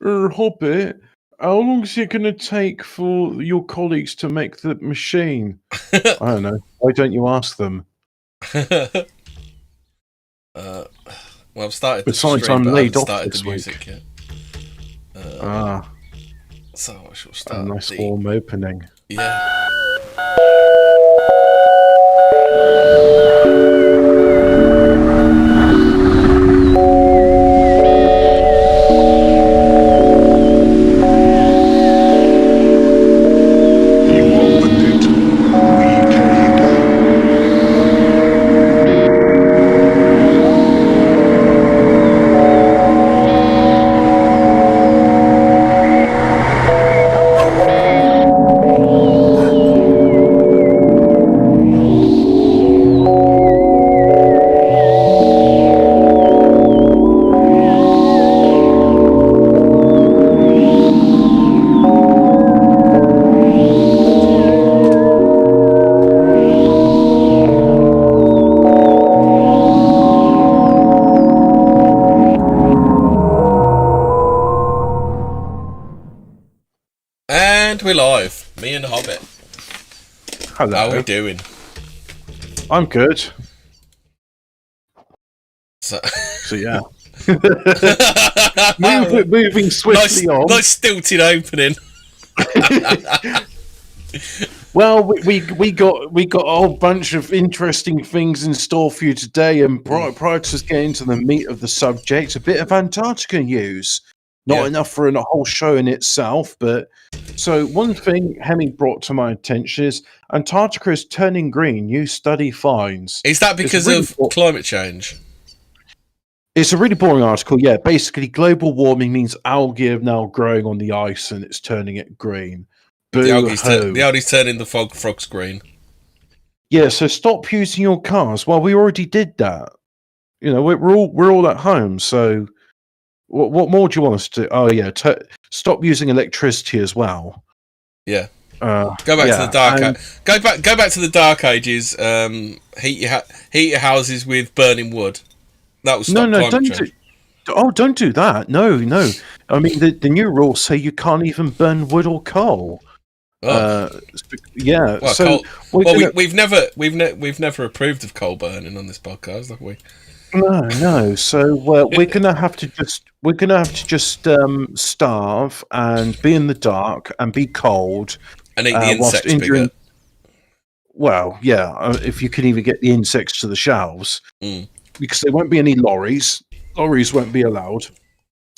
Hobbit, how long is it going to take for your colleagues to make the machine? I don't know. Why don't you ask them? Well, I've started the Besides, stream, I'm but I laid haven't off started the this music week. yet. So I shall A start nice warm opening. Yeah. And we're live. Me and Hobbit. Hello. How are we doing? I'm good. So yeah. moving swiftly on. Nice stilted opening. Well, we got a whole bunch of interesting things in store for you today, and prior to us getting to the meat of the subject, a bit of Antarctica news. Not enough for a whole show in itself, but so one thing Hemi brought to my attention is Antarctica is turning green. New study finds. Is that because of climate change? It's a really boring article. Yeah, basically, global warming means algae are now growing on the ice, and it's turning it green. The algae's turning the frogs green. Yeah, so stop using your cars. Well, we already did that. You know, we're all at home. So, what more do you want us to do? Oh yeah, stop using electricity as well. Yeah. Go back to the dark. Go back to the dark ages. Heat your houses with burning wood. That was don't do that. No. I mean, the new rules say you can't even burn wood or coal. Yeah. Well, so we've never approved of coal burning on this podcast, have we? No. So we're gonna have to just starve and be in the dark and be cold and eat the insects bigger. Well, yeah, if you can even get the insects to the shelves, because there won't be any lorries. Lorries won't be allowed.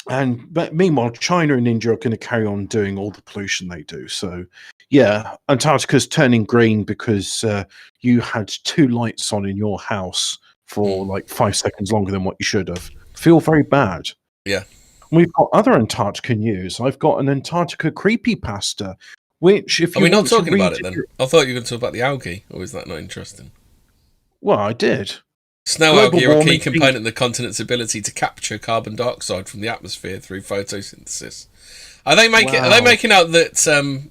But meanwhile, China and India are going to carry on doing all the pollution they do. So, yeah, Antarctica's turning green because you had 2 lights on in your house for like 5 seconds longer than what you should have. Feel very bad. Yeah. We've got other Antarctica news. I've got an Antarctica creepypasta, which if are we not talking about it then? I thought you were going to talk about the algae, or is that not interesting? Well, I did. Snow algae are a key component of the continent's ability to capture carbon dioxide from the atmosphere through photosynthesis. Are they making out that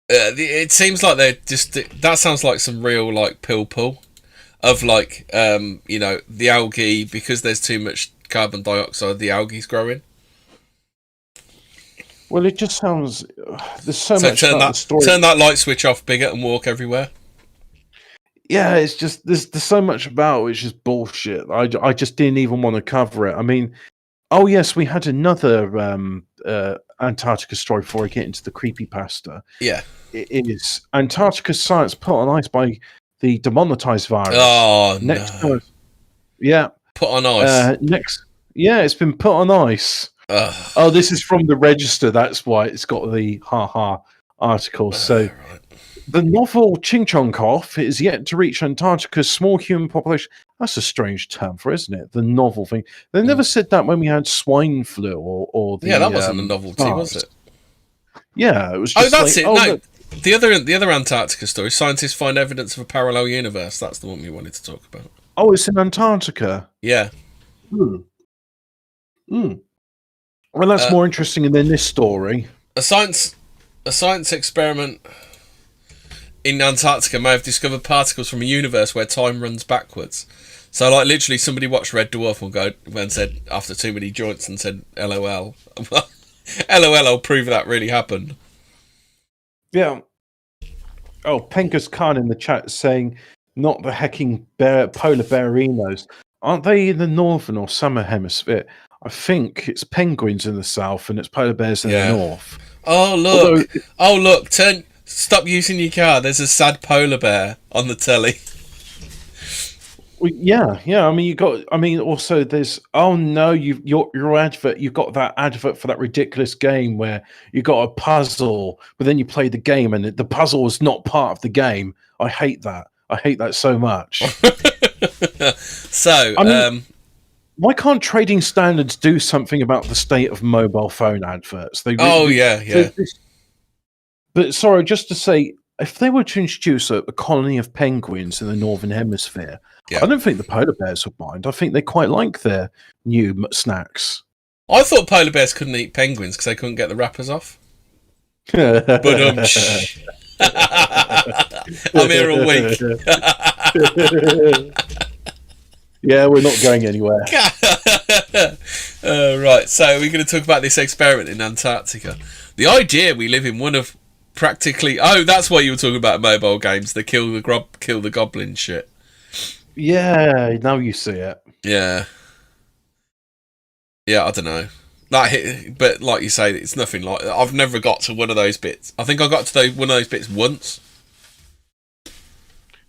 it seems like they're just that sounds like some real like pill of like the algae, because there's too much carbon dioxide, the algae's growing. Well, it just sounds there's so much about the story. Turn that light switch off bigger and walk everywhere. Yeah, it's just there's so much about it, it's just bullshit. I just didn't even want to cover it. I mean, oh yes, we had another Antarctica story before I get into the creepypasta. Yeah, it is Antarctica science put on ice by the demonetized virus. Oh no! Yeah, put on ice. It's been put on ice. Oh, this is from the Register. That's why it's got the article. So. Right. The novel Chingchongkov is yet to reach Antarctica's small human population. That's a strange term for it, isn't it? The novel thing. They never said that when we had swine flu or the... Yeah, that wasn't a novelty, was it? Yeah, it was just that's it. No, look. the other Antarctica story, scientists find evidence of a parallel universe. That's the one we wanted to talk about. Oh, it's in Antarctica? Yeah. Well, that's more interesting than this story. A science experiment in Antarctica may have discovered particles from a universe where time runs backwards. So, like, literally, somebody watched Red Dwarf and said, after too many joints, and said, LOL. LOL, I'll prove that really happened. Yeah. Oh, Pengus Khan in the chat saying, not the hecking polar bearinos. Aren't they in the northern or summer hemisphere? I think it's penguins in the south and it's polar bears in the north. Oh, look. Stop using your car. There's a sad polar bear on the telly. Well, yeah. I mean, also there's. Oh no, your advert. You've got that advert for that ridiculous game where you got a puzzle, but then you play the game and the puzzle is not part of the game. I hate that. I hate that so much. So, why can't trading standards do something about the state of mobile phone adverts? But sorry, just to say, if they were to introduce a colony of penguins in the northern hemisphere, I don't think the polar bears would mind. I think they quite like their new snacks. I thought polar bears couldn't eat penguins because they couldn't get the wrappers off. But I'm here all week. Yeah, we're not going anywhere. Right, so we're going to talk about this experiment in Antarctica. The idea we live in one of practically... Oh, that's why you were talking about mobile games, the kill the goblin shit. Yeah, now you see it. Yeah, I don't know. But like you say, it's nothing like... I've never got to one of those bits. I think I got to one of those bits once.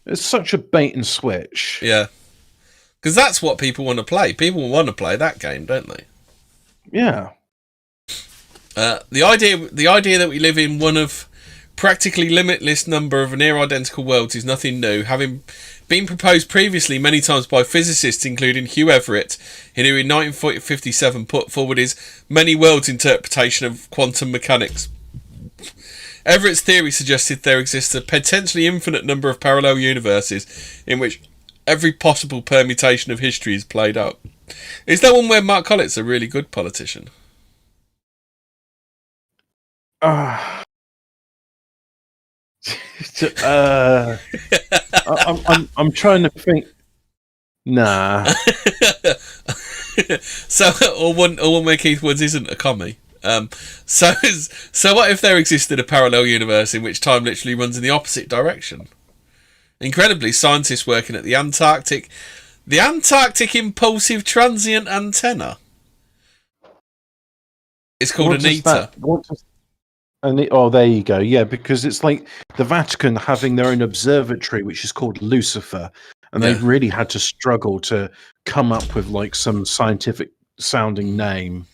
It's such a bait and switch. Yeah. Because that's what people want to play. People want to play that game, don't they? Yeah. The idea that we live in one of practically limitless number of near identical worlds is nothing new, having been proposed previously many times by physicists, including Hugh Everett, who in 1957 put forward his many worlds interpretation of quantum mechanics. Everett's theory suggested there exists a potentially infinite number of parallel universes in which every possible permutation of history is played out. Is that one where Mark Collett's a really good politician? I'm trying to think. Nah. So, or one where Keith Woods isn't a commie. So what if there existed a parallel universe in which time literally runs in the opposite direction? Incredibly, scientists working at the Antarctic Impulsive Transient Antenna. It's called ANITA. Oh, there you go. Yeah, because it's like the Vatican having their own observatory, which is called Lucifer, and they've really had to struggle to come up with like some scientific sounding name.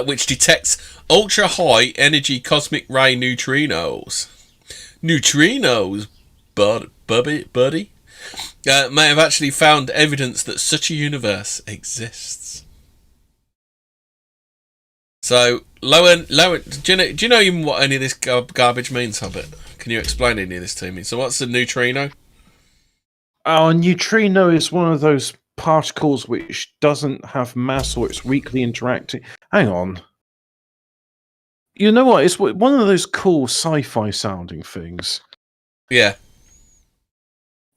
Which detects ultra high energy cosmic ray neutrinos. Neutrinos, buddy. May have actually found evidence that such a universe exists. So, lower. Do you know even what any of this garbage means, Hobbit? Can you explain any of this to me? So, what's a neutrino? Oh, a neutrino is one of those particles which doesn't have mass or it's weakly interacting. Hang on. You know what? It's one of those cool sci-fi sounding things. Yeah.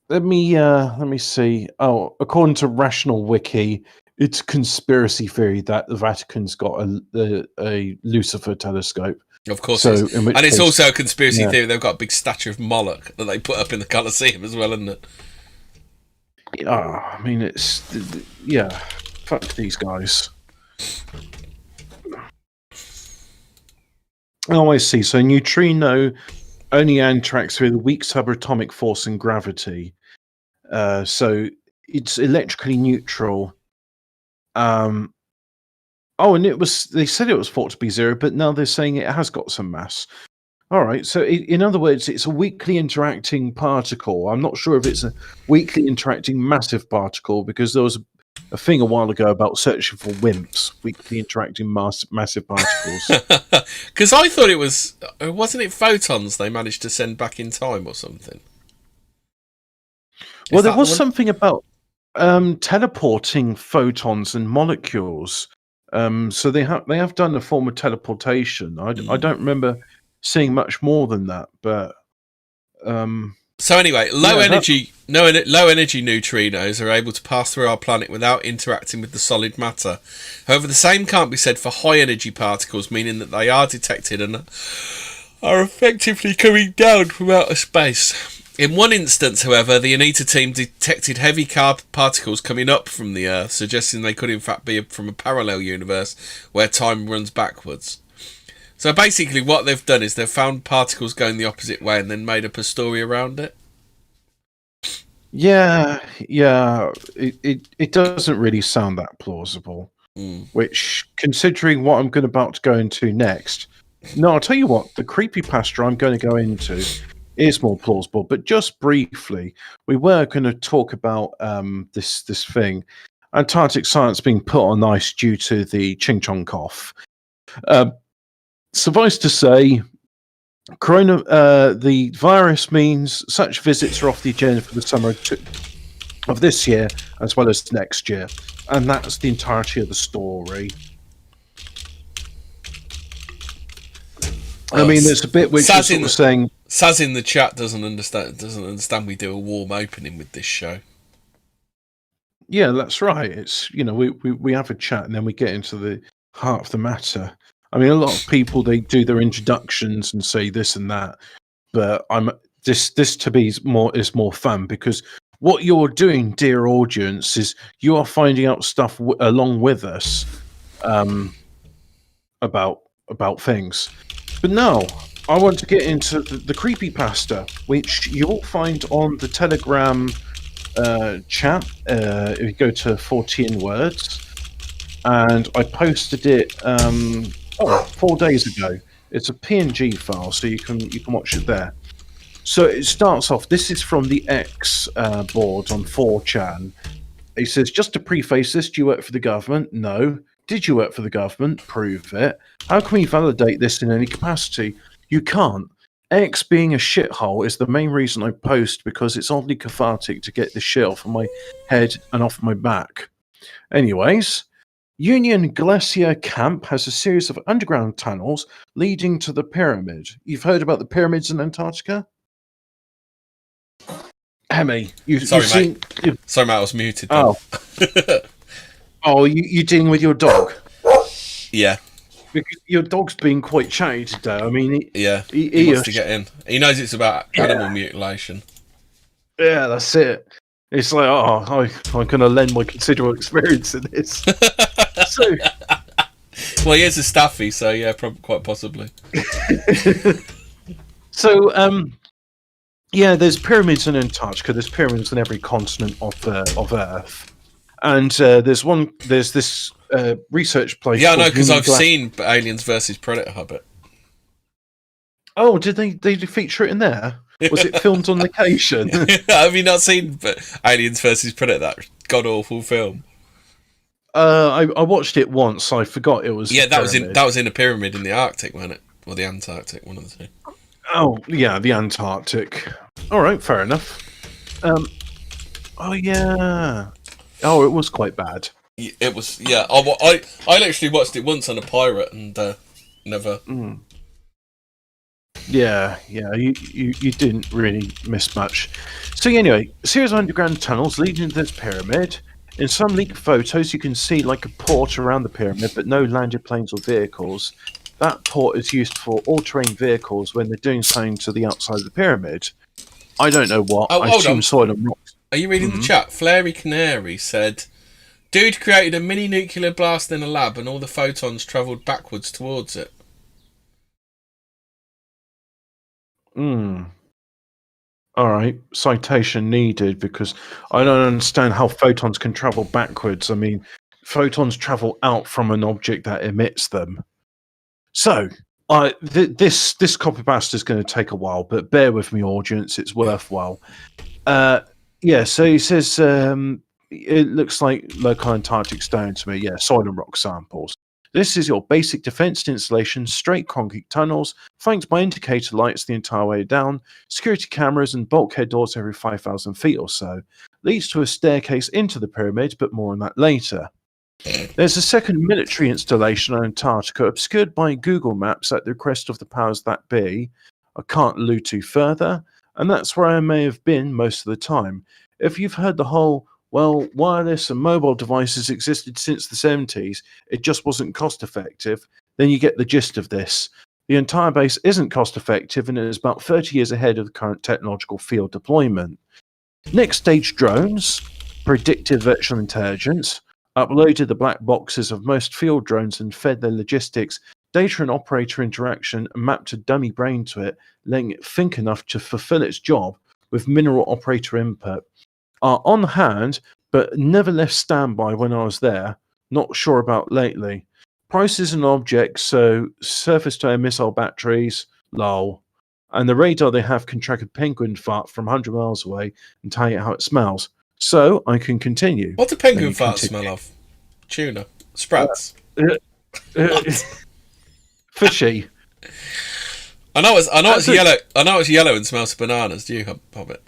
Let me see. Oh, according to Rational Wiki, it's conspiracy theory that the Vatican's got a Lucifer telescope. Of course, it's also a conspiracy theory. They've got a big statue of Moloch that they put up in the Colosseum as well, isn't it? I mean, it's fuck these guys. Oh, I see. So neutrino only interacts with weak subatomic force and gravity. So it's electrically neutral. And they said it was thought to be zero, but now they're saying it has got some mass. All right. So in other words, it's a weakly interacting particle. I'm not sure if it's a weakly interacting massive particle because there was a thing a while ago about searching for WIMPs, weakly interacting massive particles. Because I thought wasn't it photons they managed to send back in time or something? Well, there was something about teleporting photons and molecules. So they have done a form of teleportation. I don't remember seeing much more than that, but so anyway, low energy low-energy neutrinos are able to pass through our planet without interacting with the solid matter. However, the same can't be said for high-energy particles, meaning that they are detected and are effectively coming down from outer space. In one instance, however, the Anita team detected heavy particles coming up from the Earth, suggesting they could in fact be from a parallel universe where time runs backwards. So basically what they've done is they've found particles going the opposite way and then made up a story around it. Yeah. It doesn't really sound that plausible. Which, considering what I'm about to go into next, no, I'll tell you what, the creepypasta I'm going to go into is more plausible. But just briefly, we were going to talk about this thing, Antarctic science being put on ice due to the Ching Chong cough. Suffice to say, the virus means such visits are off the agenda for the summer of this year as well as next year, and that's the entirety of the story. I mean, there's a bit which is sort of saying Saz in the chat doesn't understand we do a warm opening with this show. Yeah, that's right. It's, you know, we have a chat and then we get into the heart of the matter. I mean, a lot of people, they do their introductions and say this and that, but this to me is more fun, because what you're doing, dear audience, is you are finding out stuff along with us about things. But now I want to get into the creepypasta, which you'll find on the Telegram chat. If you go to Fortean Words, and I posted it 4 days ago. It's a PNG file, so you can watch it there. So it starts off. This is from the X board on 4chan. He says, just to preface this, do you work for the government? No. Did you work for the government? Prove it. How can we validate this in any capacity? You can't. X being a shithole is the main reason I post, because it's oddly cathartic to get the shit off of my head and off my back. Anyways, Union Glacier Camp has a series of underground tunnels leading to the pyramid. You've heard about the pyramids in Antarctica? Hemi, Sorry, mate. Sorry, mate, I was muted. Oh. Oh, you dealing with your dog? Yeah. Because your dog's been quite chatty today. I mean, he wants to get in. He knows it's about animal mutilation. Yeah, that's it. It's like, I'm going to lend my considerable experience in this. So, well, he is a staffy, so yeah, quite possibly. So, yeah, there's pyramids in Antarctica. There's pyramids in every continent of Earth, and there's this research place. Yeah, I know, because I've seen Aliens versus Predator Hobbit. Oh, did they feature it in there? Was it filmed on location? Have you not seen Aliens versus Predator, that god awful film? I watched it once. I forgot it was. Yeah, that was in a pyramid in the Arctic, wasn't it? Or the Antarctic, one of the two. Oh yeah, the Antarctic. All right, fair enough. Oh yeah. Oh, it was quite bad. It was. Yeah, I literally watched it once on a pirate and never. Yeah, you didn't really miss much. So anyway, a series of underground tunnels leading to this pyramid. In some leaked photos, you can see like a port around the pyramid, but no landed planes or vehicles. That port is used for all-terrain vehicles when they're doing something to the outside of the pyramid. I don't know what. I assume soil and rocks. Are you reading the chat? Flary Canary said, "Dude created a mini nuclear blast in a lab, and all the photons travelled backwards towards it." All right, citation needed, because I don't understand how photons can travel backwards. I mean, photons travel out from an object that emits them. So, this copypasta is going to take a while, but bear with me, audience. It's worthwhile. Yeah, so he says it looks like local Antarctic stone to me. Yeah, soil and rock samples. This is your basic defense installation, straight concrete tunnels, flanked by indicator lights the entire way down, security cameras and bulkhead doors every 5,000 feet or so. Leads to a staircase into the pyramid, but more on that later. There's a second military installation on Antarctica, obscured by Google Maps at the request of the powers that be. I can't allude to further. And that's where I may have been most of the time. If you've heard the whole, well, wireless and mobile devices existed since the 70s, it just wasn't cost effective, then you get the gist of this. The entire base isn't cost effective and it is about 30 years ahead of the current technological field deployment. Next stage drones, predictive virtual intelligence, uploaded the black boxes of most field drones and fed their logistics, data and operator interaction, and mapped a dummy brain to it, letting it think enough to fulfill its job with minimal operator input, are on hand, but never left standby when I was there. Not sure about lately. Prices and objects, so surface-to-air missile batteries, lol. And the radar they have can track a penguin fart from 100 miles away and tell you how it smells. So I can continue. What do penguin farts smell of? Tuna. Sprats. Fishy. I know it's yellow. I know it's yellow and smells of bananas. Do you, Hobbit?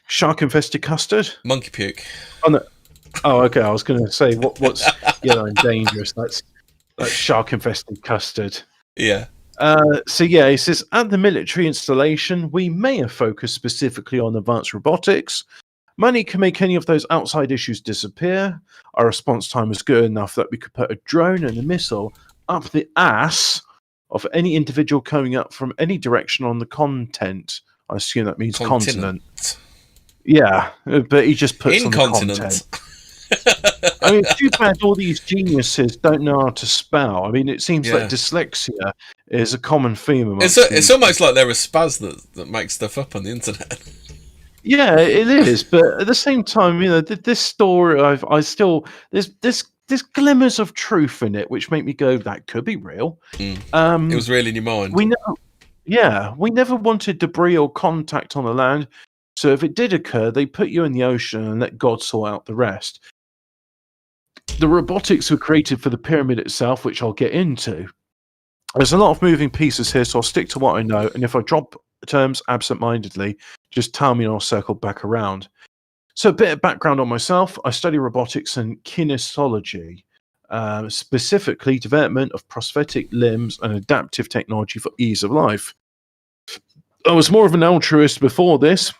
Shark-infested custard? Monkey puke. Oh, no. Oh, okay. I was going to say what's yellow and dangerous. That's shark-infested custard. Yeah. So yeah, he says, at the military installation, we may have focused specifically on advanced robotics. Money can make any of those outside issues disappear. Our response time was good enough that we could put a drone and a missile up the ass of any individual coming up from any direction on the continent. I assume that means continent. Yeah, but he just puts on the content. I mean, it's too bad all these geniuses don't know how to spell. I mean, it seems like dyslexia is a common theme. It's almost like they're a spaz that makes stuff up on the internet. Yeah, it is. But at the same time, you know, this story, there's glimmers of truth in it, which make me go, that could be real. It was really in your mind. We never wanted debris or contact on the land. So if it did occur, they put you in the ocean and let God sort out the rest. The robotics were created for the pyramid itself, which I'll get into. There's a lot of moving pieces here, so I'll stick to what I know. And if I drop terms absent-mindedly, just tell me and I'll circle back around. So a bit of background on myself. I study robotics and kinesiology, specifically development of prosthetic limbs and adaptive technology for ease of life. I was more of an altruist before this,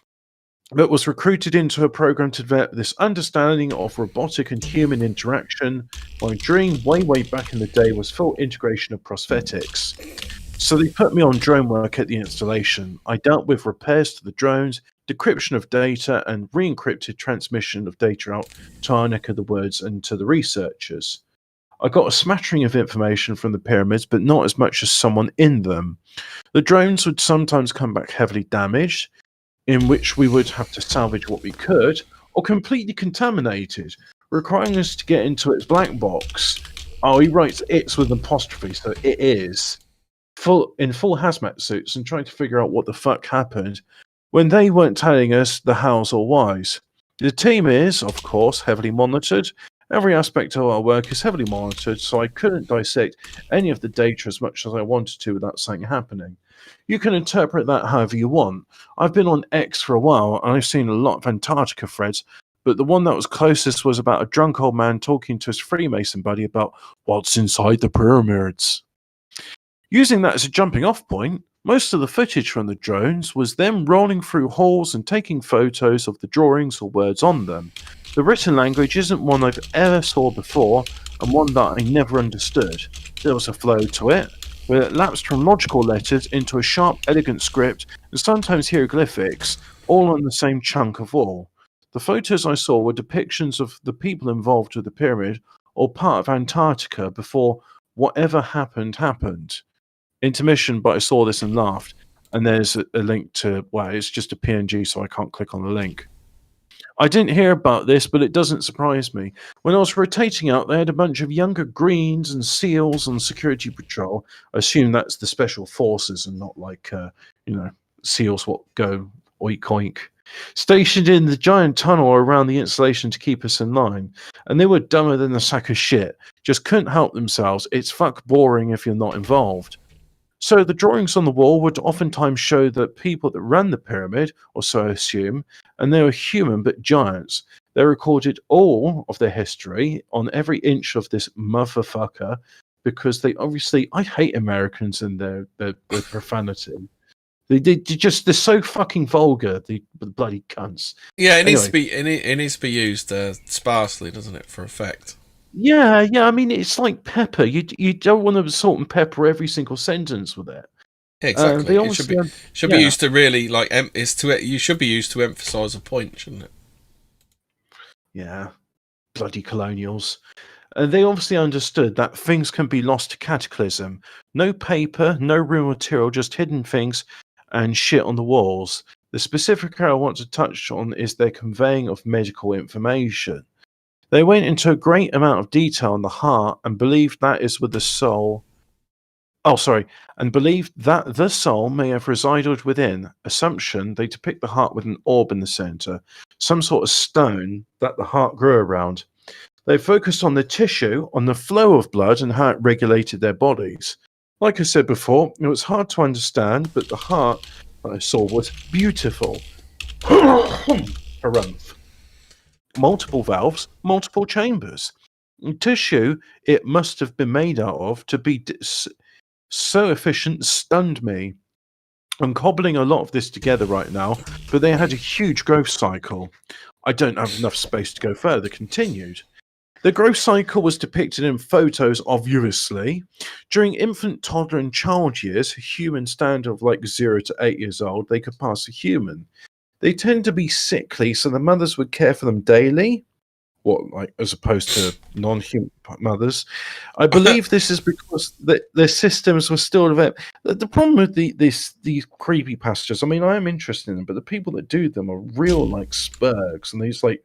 but was recruited into a program to develop this understanding of robotic and human interaction. My dream way back in the day was full integration of prosthetics. So they put me on drone work at the installation. I dealt with repairs to the drones, decryption of data, and re-encrypted transmission of data out to our neck of the woods and to the researchers. I got a smattering of information from the pyramids, but not as much as someone in them. The drones would sometimes come back heavily damaged, in which we would have to salvage what we could, or completely contaminated, requiring us to get into its black box. Oh, he writes "it's" with an apostrophe, so it is. In full hazmat suits and trying to figure out what the fuck happened when they weren't telling us the hows or whys. The team is, of course, heavily monitored. Every aspect of our work is heavily monitored, so I couldn't dissect any of the data as much as I wanted to without something happening. You can interpret that however you want. I've been on X for a while, and I've seen a lot of Antarctica threads, but the one that was closest was about a drunk old man talking to his Freemason buddy about what's inside the pyramids. Using that as a jumping off point, most of the footage from the drones was them rolling through halls and taking photos of the drawings or words on them. The written language isn't one I've ever saw before, and one that I never understood. There was a flow to it, where it lapsed from logical letters into a sharp, elegant script, and sometimes hieroglyphics, all on the same chunk of wall. The photos I saw were depictions of the people involved with the pyramid, or part of Antarctica before whatever happened. Intermission, but I saw this and laughed. And there's a link to, well, it's just a PNG, so I can't click on the link. I didn't hear about this, but it doesn't surprise me. When I was rotating out, they had a bunch of younger Greens and SEALs on security patrol. I assume that's the special forces and not like, SEALs what go oink oink. Stationed in the giant tunnel around the installation to keep us in line. And they were dumber than a sack of shit. Just couldn't help themselves. It's fuck boring if you're not involved. So the drawings on the wall would oftentimes show the people that ran the pyramid, or so I assume, and they were human but giants. They recorded all of their history on every inch of this motherfucker because they obviously, I hate Americans and their profanity. They're so fucking vulgar. The bloody cunts. Yeah, it needs to be. It needs to be used sparsely, doesn't it, for effect? Yeah. I mean, it's like pepper. You don't want to salt and pepper every single sentence with it. Yeah, exactly. It should be used to really like. You should be used to emphasise a point, shouldn't it? Yeah, bloody colonials. They obviously understood that things can be lost to cataclysm. No paper, no real material, just hidden things and shit on the walls. The specific area I want to touch on is their conveying of medical information. They went into a great amount of detail on the heart and believed that is with the soul. And believed that the soul may have resided within. Assumption, they depict the heart with an orb in the center, some sort of stone that the heart grew around. They focused on the tissue, on the flow of blood, and how it regulated their bodies. Like I said before, it was hard to understand, but the heart that I saw was beautiful. Harumph. Multiple valves, multiple chambers. Tissue it must have been made out of to be so efficient stunned me. I'm cobbling a lot of this together right now, but they had a huge growth cycle. I don't have enough space to go further. Continued. The growth cycle was depicted in photos, obviously. During infant, toddler, and child years, a human standard of like 0 to 8 years old, they could pass a human. They tend to be sickly, so the mothers would care for them daily. As opposed to non-human mothers. I believe this is because their systems were still developed. The problem with these creepy passages, I mean, I am interested in them, but the people that do them are real like spurgs, and these like,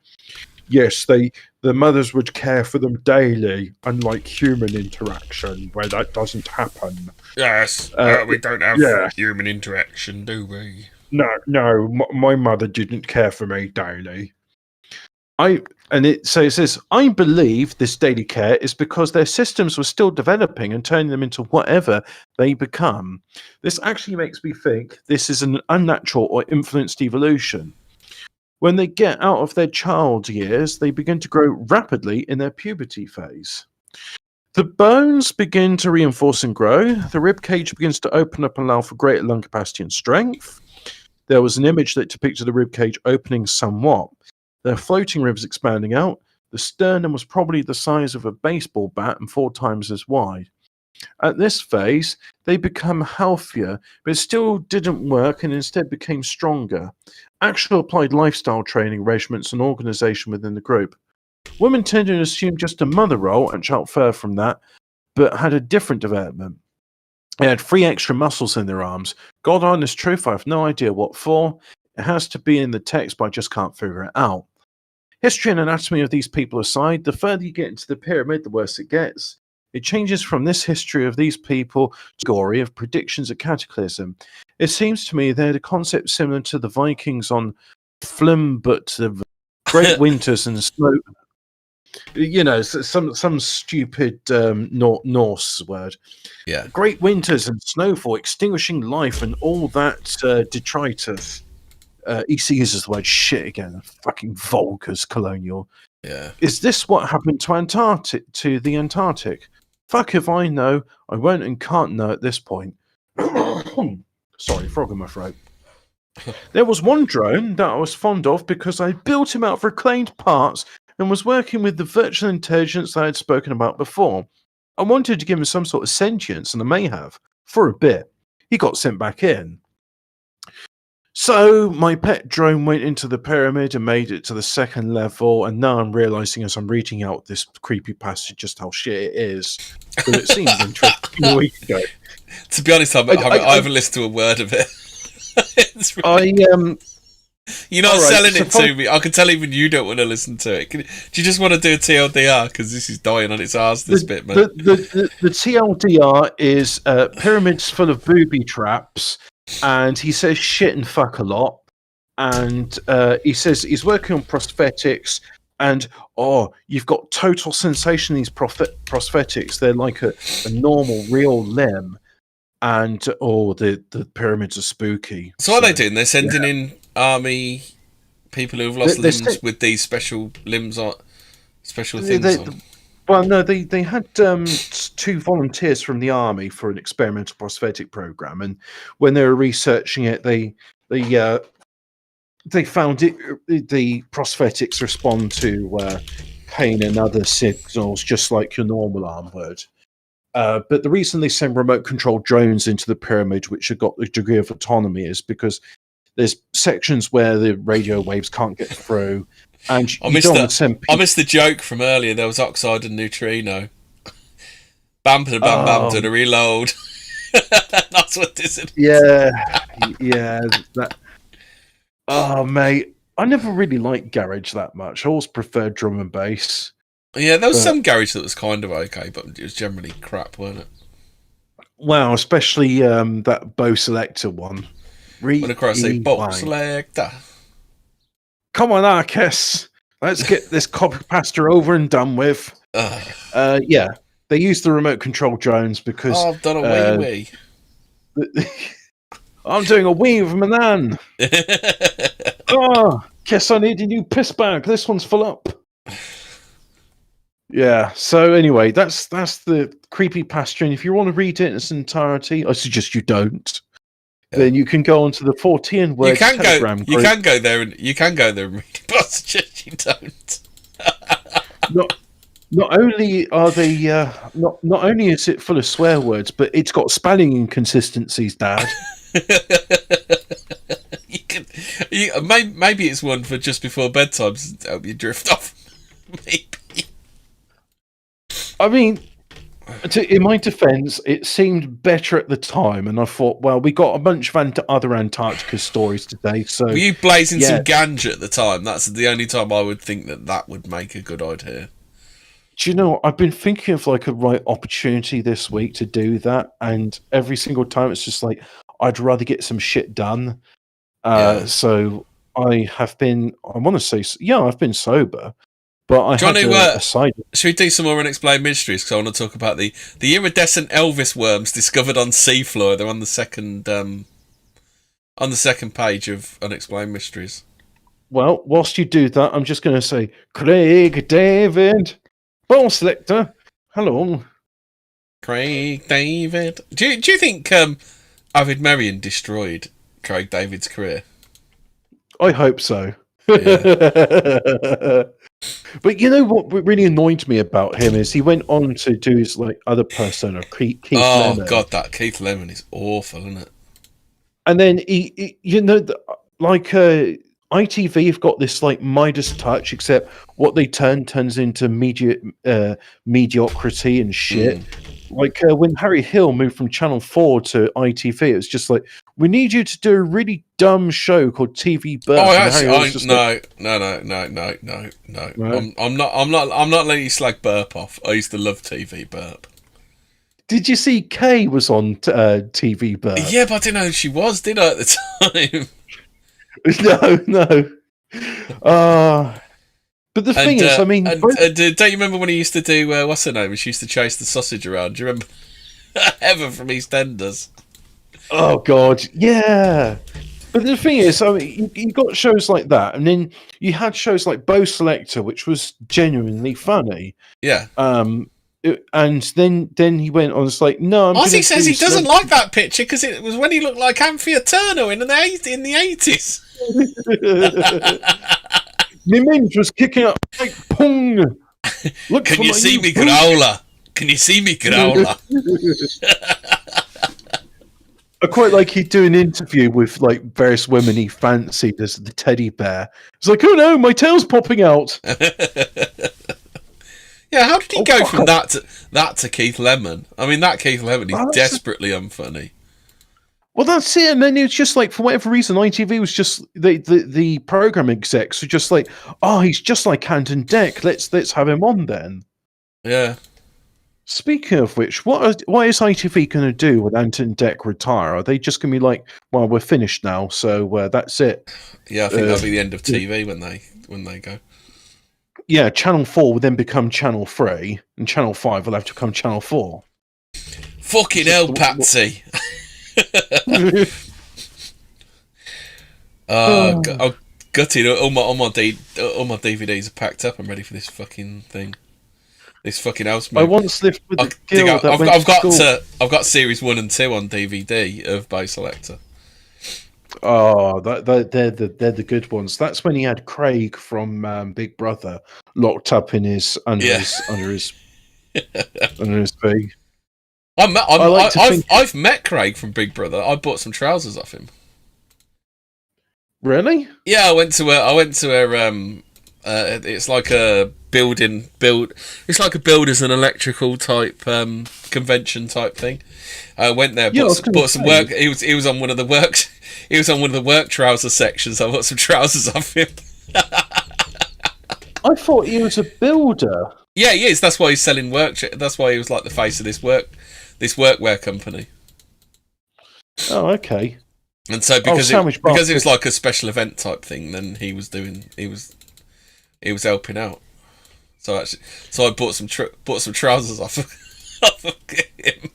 yes, the mothers would care for them daily, unlike human interaction where that doesn't happen. Yes, we don't have human interaction, do we? No, my mother didn't care for me daily. It says, I believe this daily care is because their systems were still developing and turning them into whatever they become. This actually makes me think this is an unnatural or influenced evolution. When they get out of their child years, they begin to grow rapidly in their puberty phase. The bones begin to reinforce and grow. The rib cage begins to open up and allow for greater lung capacity and strength. There was an image that depicted the rib cage opening somewhat. Their floating ribs expanding out. The sternum was probably the size of a baseball bat and 4 times as wide. At this phase, they become healthier, but it still didn't work and instead became stronger. Actual applied lifestyle training regimens and organisation within the group. Women tended to assume just a mother role and out further from that, but had a different development. They had 3 extra muscles in their arms. God honest truth, I have no idea what for. It has to be in the text, but I just can't figure it out. History and anatomy of these people aside, the further you get into the pyramid, the worse it gets. It changes from this history of these people to story of predictions of cataclysm. It seems to me they're the concept similar to the Vikings on Flim, but the great winters and snow. You know, some stupid Norse word. Yeah. Great winters and snowfall, extinguishing life and all that detritus. He uses the word shit again. Fucking Volkers colonial. Yeah. Is this what happened to the Antarctic? Fuck if I know. I won't and can't know at this point. Sorry, frog in my throat. There was one drone that I was fond of because I built him out of reclaimed parts and was working with the virtual intelligence I had spoken about before. I wanted to give him some sort of sentience, and I may have, for a bit. He got sent back in. So my pet drone went into the pyramid and made it to the 2nd level, and now I'm realising as I'm reading out this creepy passage just how shit it is. But it seemed interesting a week ago. To be honest, I haven't listened to a word of it. You're not selling it to me. I can tell even you don't want to listen to it. Do you just want to do a TLDR? Because this is dying on its arse, this bit, man. The TLDR is pyramids full of booby traps, and he says shit and fuck a lot. And he says he's working on prosthetics, and you've got total sensation in these prosthetics. They're like a normal, real limb. And the pyramids are spooky. So what are they doing? They're sending in army people who've lost limbs with these special limbs on, special things on. Well, no, they had 2 volunteers from the army for an experimental prosthetic program, and when they were researching it, they found the prosthetics respond to pain and other signals just like your normal arm would. But the reason they send remote controlled drones into the pyramid, which have got a degree of autonomy, is because there's sections where the radio waves can't get through. And I missed the joke from earlier. There was oxide and neutrino. Bam to the bam bam to the reload. That's what this is. Yeah. That. Oh, mate. I never really liked garage that much. I always preferred drum and bass. Yeah, there was some garage that was kind of okay, but it was generally crap, wasn't it? Well, especially that bow selector one. When I say bow selector. Come on, Arcus. Let's get this copy pasta over and done with. Yeah, they use the remote control drones because I've done a wee. I'm doing a wee with my nan. Guess I need a new piss bag. This one's full up. Yeah. So anyway, that's the creepypasta, and if you want to read it in its entirety, I suggest you don't. Then you can go onto the Fortean word Telegram group. You can go there and read it, but I suggest you don't. Not only are they not only is it full of swear words, but it's got spelling inconsistencies, Dad. Maybe it's one for just before bedtime to help you drift off. Maybe. I mean, in my defence, it seemed better at the time, and I thought, well, we got a bunch of other Antarctica stories today. So were you blazing some ganja at the time? That's the only time I would think that would make a good idea. Do you know, I've been thinking of like a right opportunity this week to do that, and every single time it's just like, I'd rather get some shit done. So I've been sober, but I had a side. Should we do some more Unexplained Mysteries? Because I want to talk about the iridescent Elvis worms discovered on seafloor. They're on the second page of Unexplained Mysteries. Well, whilst you do that, I'm just going to say, Craig David, ball selector, hello. Craig David. Do you think Avid Marion destroyed Craig David's career? I hope so. Yeah. But you know what really annoyed me about him is he went on to do his like other persona, Keith Lemon. Oh God, that Keith Lemon is awful, isn't it? And then he ITV have got this like Midas touch, except what they turns into mediocrity and shit. Like when Harry Hill moved from Channel 4 to ITV, it was just like, we need you to do a really dumb show called TV Burp. Oh, actually, no. Right? I'm not letting you slag Burp off. I used to love TV Burp. Did you see Kay was on TV Burp? Yeah, but I didn't know who she was, did I, at the time? No. But the thing is, I mean... don't you remember when he used to do... what's her name? She used to chase the sausage around. Do you remember? Ever from EastEnders. Oh, God. Yeah. But the thing is, I mean, you got shows like that, and then you had shows like Bow Selector, which was genuinely funny. Yeah. And then he went on, it's like, no, Ozzy says he doesn't like that picture because it was when he looked like Anthea Turner in the 80s. My minge was kicking up like pong. Can you see me growler? Can you see me growler? I quite like he'd do an interview with like various women he fancied as the teddy bear. It's like, oh no, my tail's popping out. Yeah, how did he go from that to Keith Lemon? I mean, that Keith Lemon is desperately unfunny. Well, that's it. And then it's just like, for whatever reason, ITV was just the program execs were just like, oh, he's just like Canton Deck. Let's have him on then. Yeah. Speaking of which, what is ITV going to do when Anton Deck retire? Are they just going to be like, well, we're finished now, so that's it? Yeah, I think that'll be the end of TV when they go. Yeah, Channel 4 will then become Channel 3, and Channel 5 will have to become Channel 4. Fucking hell, Patsy! I'm gutted. All my DVDs are packed up. I'm ready for this fucking thing. This fucking house I move. once lived with a girl that went to school. I've got series 1 and 2 on DVD of Bay Selector. Oh, they're the good ones. That's when he had Craig from Big Brother locked up in his under his thing. I've met Craig from Big Brother. I bought some trousers off him. Really? Yeah, I went to a it's like a it's like a builders and electrical type convention type thing. I went there, bought some work. He was on one of the works. He was on one of the work trouser sections. I bought some trousers off him. I thought he was a builder. Yeah, he is. That's why he's selling work. That's why he was like the face of this workwear company. Oh, okay. And so because it was like a special event type thing, then he was helping out. So I bought some trousers off of him.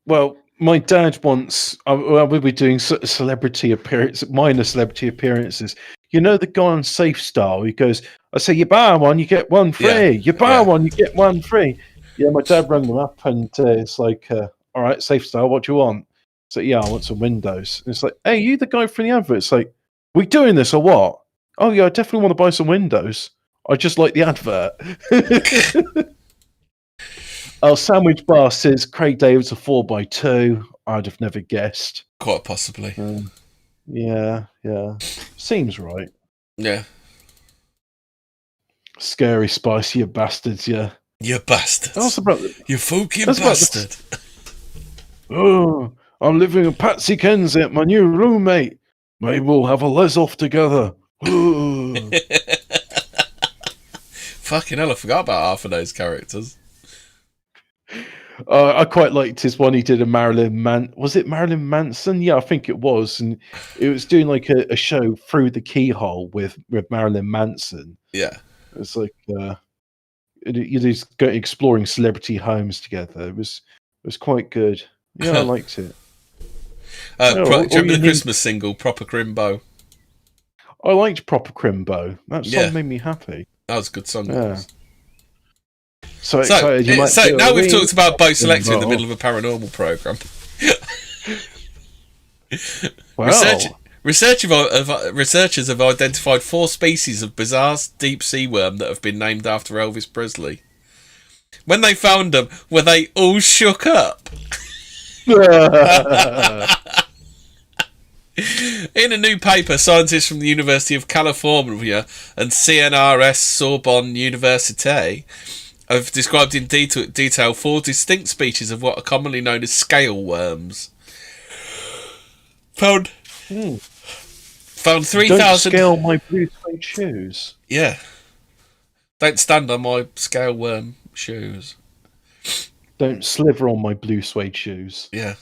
Well, my dad once, we'll be doing celebrity appearances, minor celebrity appearances. You know the guy on Safe Style? He goes, I say, you buy one, you get one free. Yeah. You buy one, you get one free. Yeah, my dad rang them up and it's like, all right, Safe Style, what do you want? So yeah, I want some windows. And it's like, hey, you the guy from the advert? It's like, we doing this or what? Oh yeah, I definitely want to buy some windows. I just like the advert. Our sandwich bar says Craig David's a 4x2. I'd have never guessed. Quite possibly. Yeah. Seems right. Yeah. Scary, spicy, you bastards, yeah. You bastards. You fucking bastard. Oh, I'm living in Patsy Kensett, my new roommate. Maybe we'll have a les off together. Fucking hell, I forgot about half of those characters. I quite liked his one he did a was it Marilyn Manson? Yeah, I think it was. And it was doing like a show Through the Keyhole with Marilyn Manson. Yeah. It's like you just go exploring celebrity homes together. It was quite good. Yeah, I liked it. Do you remember the Christmas single, Proper Crimbo? I liked Proper Crimbo. That song made me happy. That was a good song. Yeah. So excited you might now we've talked about Bay Selector in the middle of a paranormal program. Well, researchers have identified 4 species of bizarre deep sea worm that have been named after Elvis Presley. When they found them, were they all shook up? In a new paper, scientists from the University of California and CNRS Sorbonne Université have described in detail 4 distinct species of what are commonly known as scale worms. Found 3,000. Don't scale my blue suede shoes. Yeah. Don't stand on my scale worm shoes. Don't sliver on my blue suede shoes. Yeah.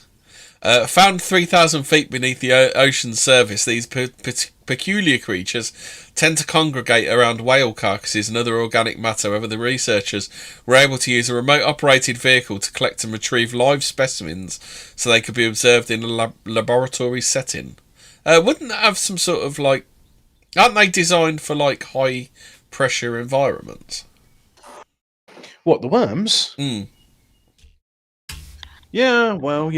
Found 3,000 feet beneath the ocean's surface, these peculiar creatures tend to congregate around whale carcasses and other organic matter. However, the researchers were able to use a remote-operated vehicle to collect and retrieve live specimens so they could be observed in a laboratory setting. Wouldn't that have some sort of like... Aren't they designed for like high-pressure environments? What, the worms? Yeah, well,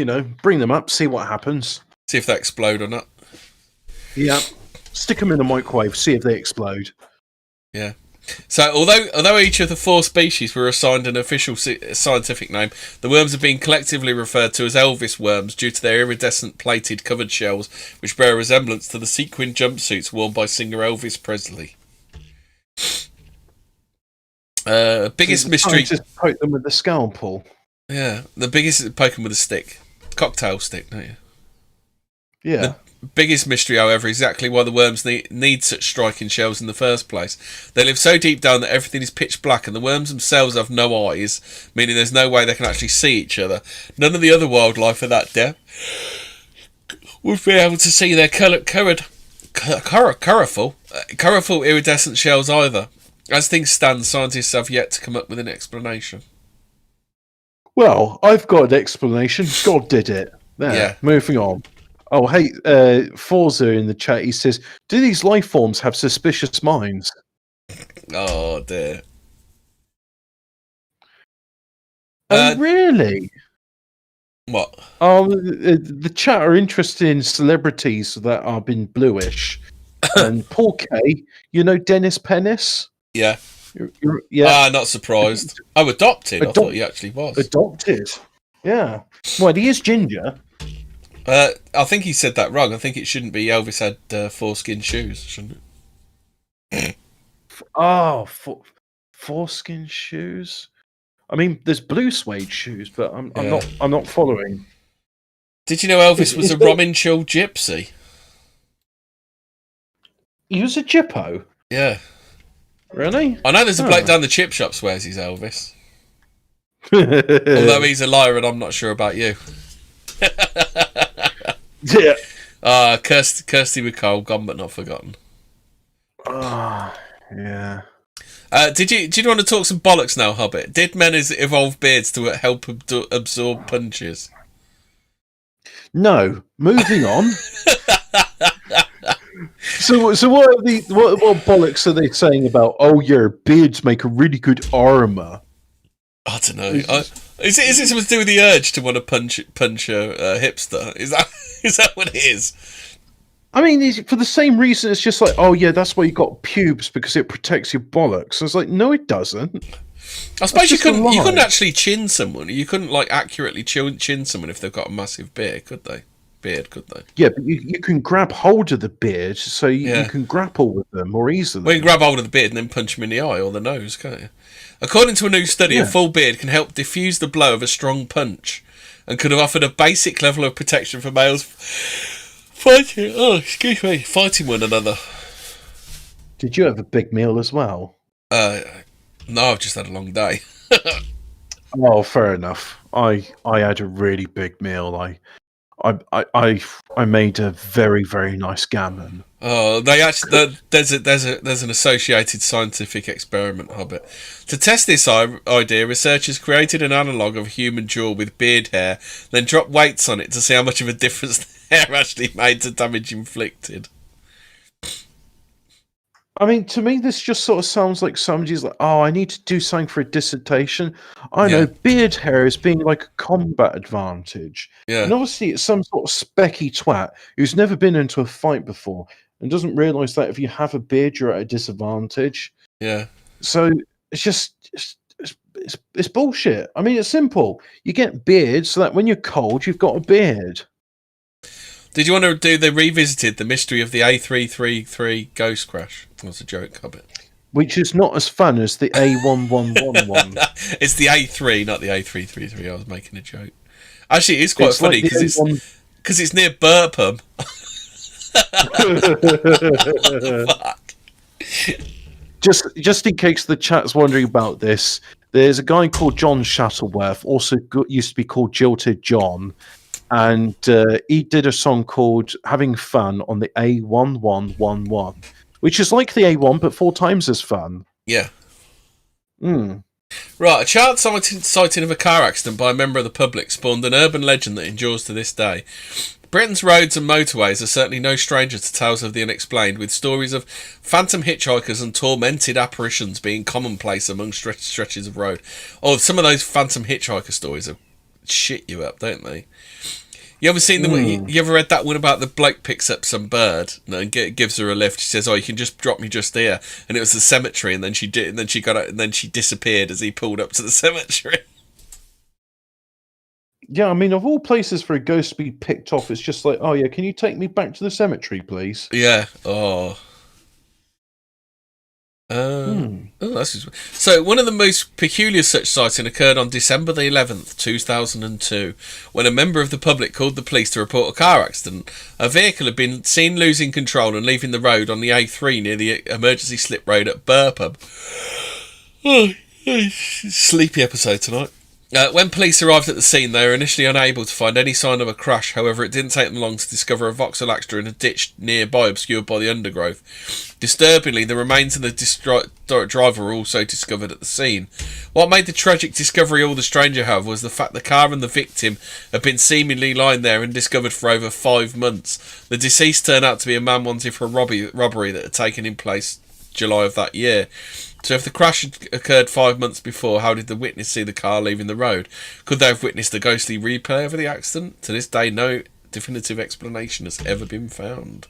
bring them up, see what happens. See if they explode or not. Yeah. Stick them in the microwave, see if they explode. Yeah. So, although each of the 4 species were assigned an official scientific name, the worms have been collectively referred to as Elvis worms due to their iridescent plated covered shells, which bear a resemblance to the sequin jumpsuits worn by singer Elvis Presley. Biggest mystery... Just poke them with a scalpel. Yeah, the biggest is poking with a stick. Cocktail stick, don't you? Yeah. The biggest mystery, however, is exactly why the worms need such striking shells in the first place. They live so deep down that everything is pitch black, and the worms themselves have no eyes, meaning there's no way they can actually see each other. None of the other wildlife at that depth would be able to see their colorful iridescent shells either. As things stand, scientists have yet to come up with an explanation. Well, I've got an explanation. God did it. There, yeah. Moving on. Oh, hey, Forza in the chat, he says, do these life forms have suspicious minds? Oh, dear. Oh, really? What? Oh, the chat are interested in celebrities that have been bluish. And Paul K, you know Dennis Pennis? Yeah. Yeah. Not surprised. Oh, adopted? I thought he actually was. Adopted. Yeah. Well, he is ginger. I think he said that wrong. I think it shouldn't be Elvis had foreskin shoes, shouldn't it? Oh, foreskin shoes. I mean, there's blue suede shoes, but I'm not following. Did you know Elvis was a Rominchil gypsy? He was a gyppo? Yeah. Really? I know there's a bloke down the chip shop swears he's Elvis. Although he's a liar and I'm not sure about you. Yeah. Kirsty McCall, gone but not forgotten. Yeah. Did you want to talk some bollocks now, Hobbit? Did men evolve beards to help absorb punches? No. Moving on. So what bollocks are they saying about? Oh, your beards make a really good armor. I don't know. Is it something to do with the urge to want to punch a hipster? Is that what it is? I mean, for the same reason, it's just like, oh yeah, that's why you got pubes, because it protects your bollocks. I was like, no, it doesn't. I suppose you couldn't actually chin someone. You couldn't accurately chin someone if they've got a massive beard, could they? Yeah, but you can grab hold of the beard, so you can grapple with them more easily. Well, you can grab hold of the beard and then punch them in the eye or the nose, can't you? According to a new study, a full beard can help diffuse the blow of a strong punch and could have offered a basic level of protection for males fighting one another. Did you have a big meal as well? No, I've just had a long day. Oh, fair enough. I had a really big meal. I made a very, very nice gammon. Oh, there's an associated scientific experiment, Hobbit. To test this idea, researchers created an analogue of a human jaw with beard hair, then dropped weights on it to see how much of a difference the hair actually made to damage inflicted. I mean, to me, this just sort of sounds like somebody's like, oh, I need to do something for a dissertation. I know beard hair is being like a combat advantage. Yeah. And obviously it's some sort of specky twat who's never been into a fight before and doesn't realise that if you have a beard, you're at a disadvantage. Yeah. So it's just, it's bullshit. I mean, it's simple. You get beards so that when you're cold, you've got a beard. Did you want to do the revisited the mystery of the A333 ghost crash? That's a joke, Hobbit. Which is not as fun as the A1111. It's the A3, not the A333. I was making a joke. Actually, it is quite funny because it's near Burpham. Fuck. Just in case the chat's wondering about this, there's a guy called John Shuttleworth, also used to be called Jilted John. And he did a song called Having Fun on the A1111, which is like the A1, but 4 times as fun. Yeah. Mm. Right, a chart sighting of a car accident by a member of the public spawned an urban legend that endures to this day. Britain's roads and motorways are certainly no stranger to tales of the unexplained, with stories of phantom hitchhikers and tormented apparitions being commonplace among stretches of road. Oh, some of those phantom hitchhiker stories are shit you up, don't they? You ever seen them? You ever read that one about the bloke picks up some bird and gives her a lift? She says, "Oh, you can just drop me just here," and it was the cemetery. And then she did, and then she got out, and then she disappeared as he pulled up to the cemetery. Yeah, I mean, of all places for a ghost to be picked off, it's just like, oh yeah, can you take me back to the cemetery, please? Yeah. Oh. That's just... So one of the most peculiar such sighting occurred on December the 11th, 2002, when a member of the public called the police to report a car accident. A vehicle had been seen losing control and leaving the road on the A3 near the emergency slip road at Burpham. Oh, sleepy episode tonight. When police arrived at the scene, they were initially unable to find any sign of a crash. However, it didn't take them long to discover a Vauxhall Astra in a ditch nearby, obscured by the undergrowth. Disturbingly, the remains of the driver were also discovered at the scene. What made the tragic discovery all the stranger, however, was the fact the car and the victim had been seemingly lying there undiscovered for over 5 months. The deceased turned out to be a man wanted for a robbery that had taken in place July of that year. So if the crash had occurred 5 months before, how did the witness see the car leaving the road? Could they have witnessed a ghostly replay of the accident? To this day, no definitive explanation has ever been found.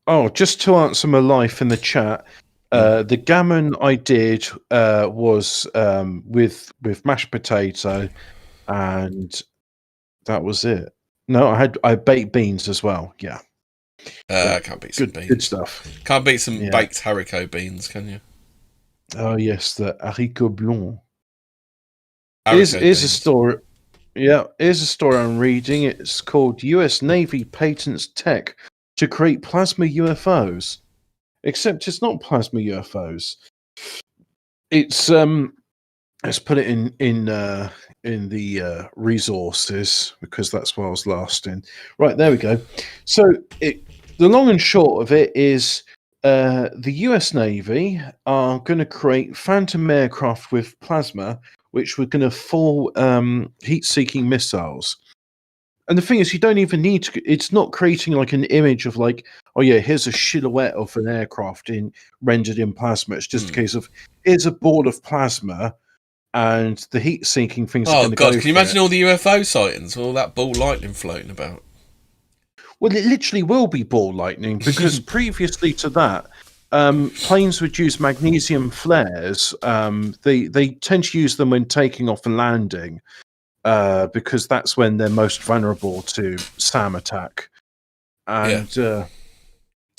Oh, just to answer my life in the chat, the gammon I did was with mashed potato, and that was it. No, I baked beans as well. Yeah. Can't beat some beans. Good stuff. Can't beat some baked haricot beans, can you? Oh yes, the haricot blanc. Haricot Is a beans. story. Yeah, here's a story I'm reading. It's called U.S. Navy patents tech to create plasma UFOs. Except it's not plasma UFOs. It's let's put it in the resources, because that's what I was last in. Right, there we go. So the long and short of it is the US Navy are going to create phantom aircraft with plasma, which were going to fall heat-seeking missiles. And the thing is, you don't even need to. It's not creating like an image of like, oh yeah, here's a silhouette of an aircraft rendered in plasma. It's just a case of here's a ball of plasma, and the heat-seeking things are going to go. Oh god, can you imagine all the UFO sightings, all that ball lightning floating about? Well, it literally will be ball lightning, because previously to that, planes would use magnesium flares. They tend to use them when taking off and landing. Because that's when they're most vulnerable to SAM attack, and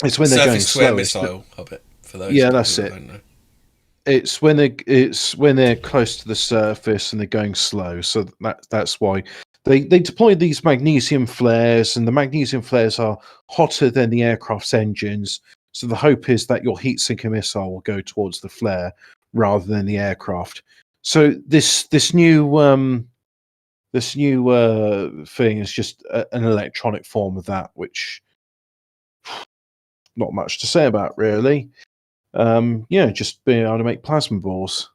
it's when they're going slow. Missile hobbit for those. Yeah, that's it. It's when they're close to the surface and they're going slow. So that's why they deploy these magnesium flares, and the magnesium flares are hotter than the aircraft's engines. So the hope is that your heat-seeking missile will go towards the flare rather than the aircraft. So this new thing is just an electronic form of that, which not much to say about, really. Just being able to make plasma balls.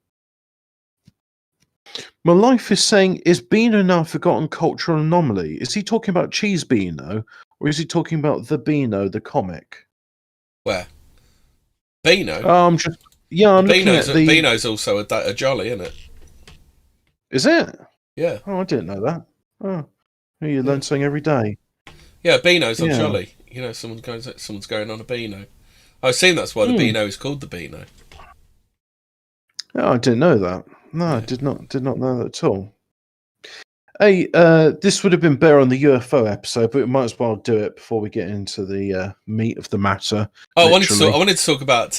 My life is saying, is Beano now a forgotten cultural anomaly? Is he talking about Cheese Beano, or is he talking about the Beano, the comic? Where? Beano? I'm looking at the... Beano's also a jolly, isn't it? Is it? Yeah. Oh, I didn't know that. Oh, you learn something every day. Yeah, Beano's a jolly. You know, someone's going on a Beano. I assume that's why the Beano is called the Beano. Oh, I didn't know that. No, I did not know that at all. Hey, this would have been better on the UFO episode, but we might as well do it before we get into the meat of the matter. Oh, I wanted to talk about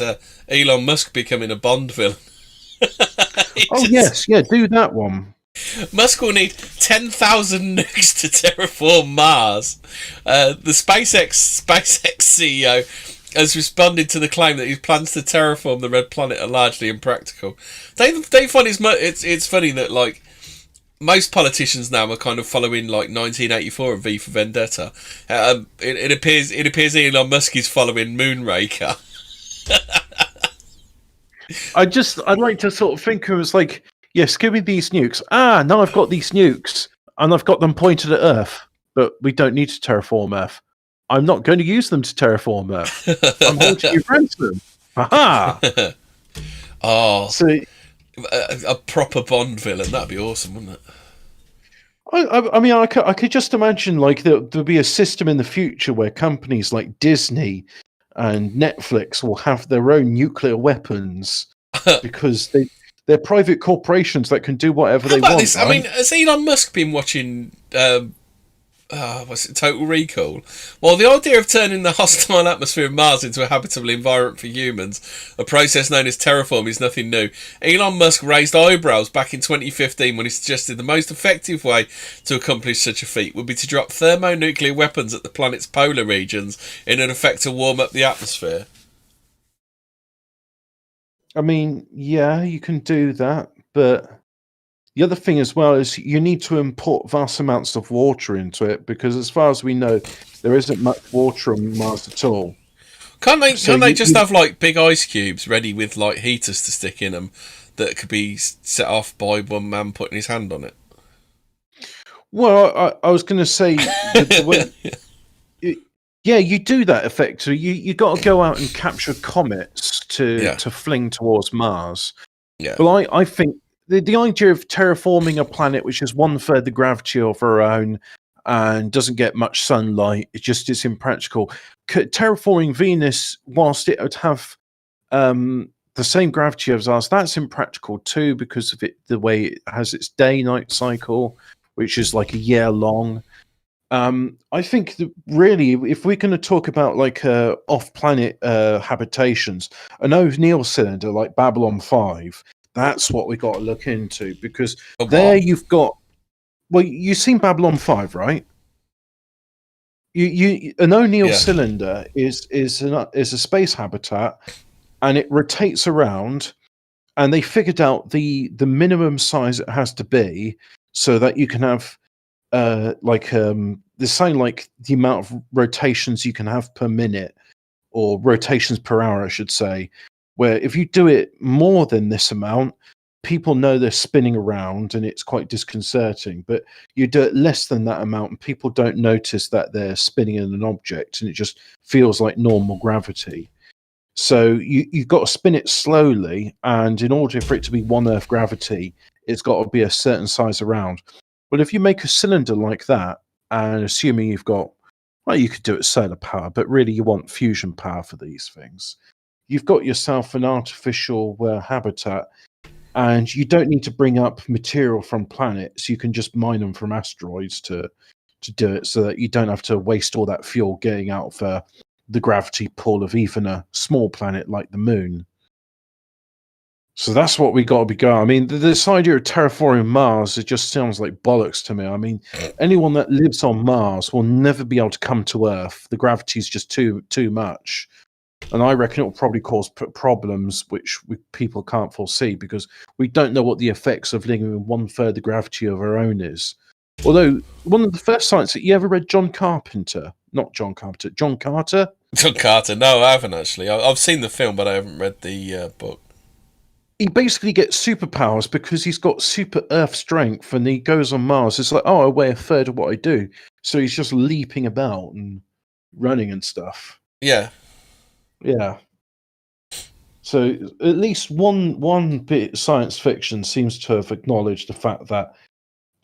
Elon Musk becoming a Bond villain. Yes, do that one. Musk will need 10,000 nukes to terraform Mars. The SpaceX CEO has responded to the claim that his plans to terraform the red planet are largely impractical. They find it's funny that like most politicians now are kind of following like 1984 and V for Vendetta. It appears Elon Musk is following Moonraker. I'd like to sort of think of it as like, yes, give me these nukes. Now I've got these nukes and I've got them pointed at Earth, but we don't need to terraform Earth. I'm not going to use them to terraform Earth. I'm holding you ransom. Aha! So a proper Bond villain, that'd be awesome, wouldn't it? I mean, I could just imagine like there'll be a system in the future where companies like Disney and Netflix will have their own nuclear weapons because they're private corporations that can do whatever they want. Right? I mean, has Elon Musk been watching Total Recall? Well, the idea of turning the hostile atmosphere of Mars into a habitable environment for humans, a process known as terraform, is nothing new. Elon Musk raised eyebrows back in 2015 when he suggested the most effective way to accomplish such a feat would be to drop thermonuclear weapons at the planet's polar regions in an effect to warm up the atmosphere. I mean, yeah, you can do that, but the other thing as well is you need to import vast amounts of water into it, because as far as we know, there isn't much water on Mars at all. Can't they just have like big ice cubes ready with like heaters to stick in them that could be set off by one man putting his hand on it? Well, I was going to say the way Yeah, you do that effectively. You got to go out and capture comets to fling towards Mars. Yeah. But I think the idea of terraforming a planet which has 1/3 the gravity of our own and doesn't get much sunlight, it's impractical. Terraforming Venus, whilst it would have the same gravity as ours, that's impractical too because of the way it has its day-night cycle, which is like a year long. I think that really, if we're going to talk about like off-planet habitations, an O'Neill cylinder like Babylon 5, that's what we got to look into because there you've got. Well, you've seen Babylon 5, right? An O'Neill cylinder is a space habitat, and it rotates around, and they figured out the minimum size it has to be so that you can have they're saying like the amount of rotations you can have per minute or rotations per hour, I should say, where if you do it more than this amount, people know they're spinning around and it's quite disconcerting. But you do it less than that amount and people don't notice that they're spinning in an object and it just feels like normal gravity. So you've got to spin it slowly, and in order for it to be one Earth gravity, it's got to be a certain size around. But if you make a cylinder like that, and assuming you've got, well, you could do it solar power, but really you want fusion power for these things. You've got yourself an artificial habitat, and you don't need to bring up material from planets. You can just mine them from asteroids to do it, so that you don't have to waste all that fuel getting out of the gravity pull of even a small planet like the moon. So that's what we got to be going. I mean, this idea of terraforming Mars, it just sounds like bollocks to me. I mean, anyone that lives on Mars will never be able to come to Earth. The gravity is just too much. And I reckon it will probably cause problems which people can't foresee because we don't know what the effects of living in 1/3 the gravity of our own is. Although, one of the first science that you ever read John Carter? John Carter? No, I haven't actually. I've seen the film, but I haven't read the book. He basically gets superpowers because he's got super Earth strength, and he goes on Mars. It's like, I weigh 1/3 of what I do, so he's just leaping about and running and stuff. Yeah. So at least one bit of science fiction seems to have acknowledged the fact that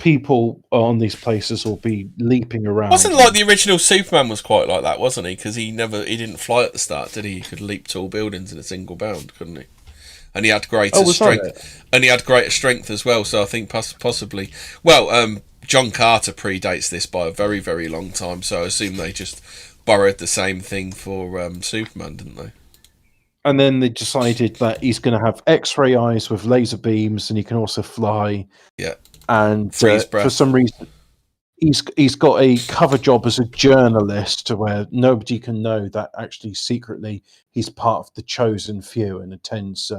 people on these places will be leaping around. Wasn't like the original Superman was quite like that, wasn't he? Because he didn't fly at the start, did he? He could leap tall buildings in a single bound, couldn't he? And he had greater strength. And he had greater strength as well. So I think possibly. Well, John Carter predates this by a very, very long time. So I assume they just borrowed the same thing for Superman, didn't they? And then they decided that he's going to have X-ray eyes with laser beams, and he can also fly. Yeah. And for some reason, he's got a cover job as a journalist where nobody can know that actually secretly he's part of the chosen few and attends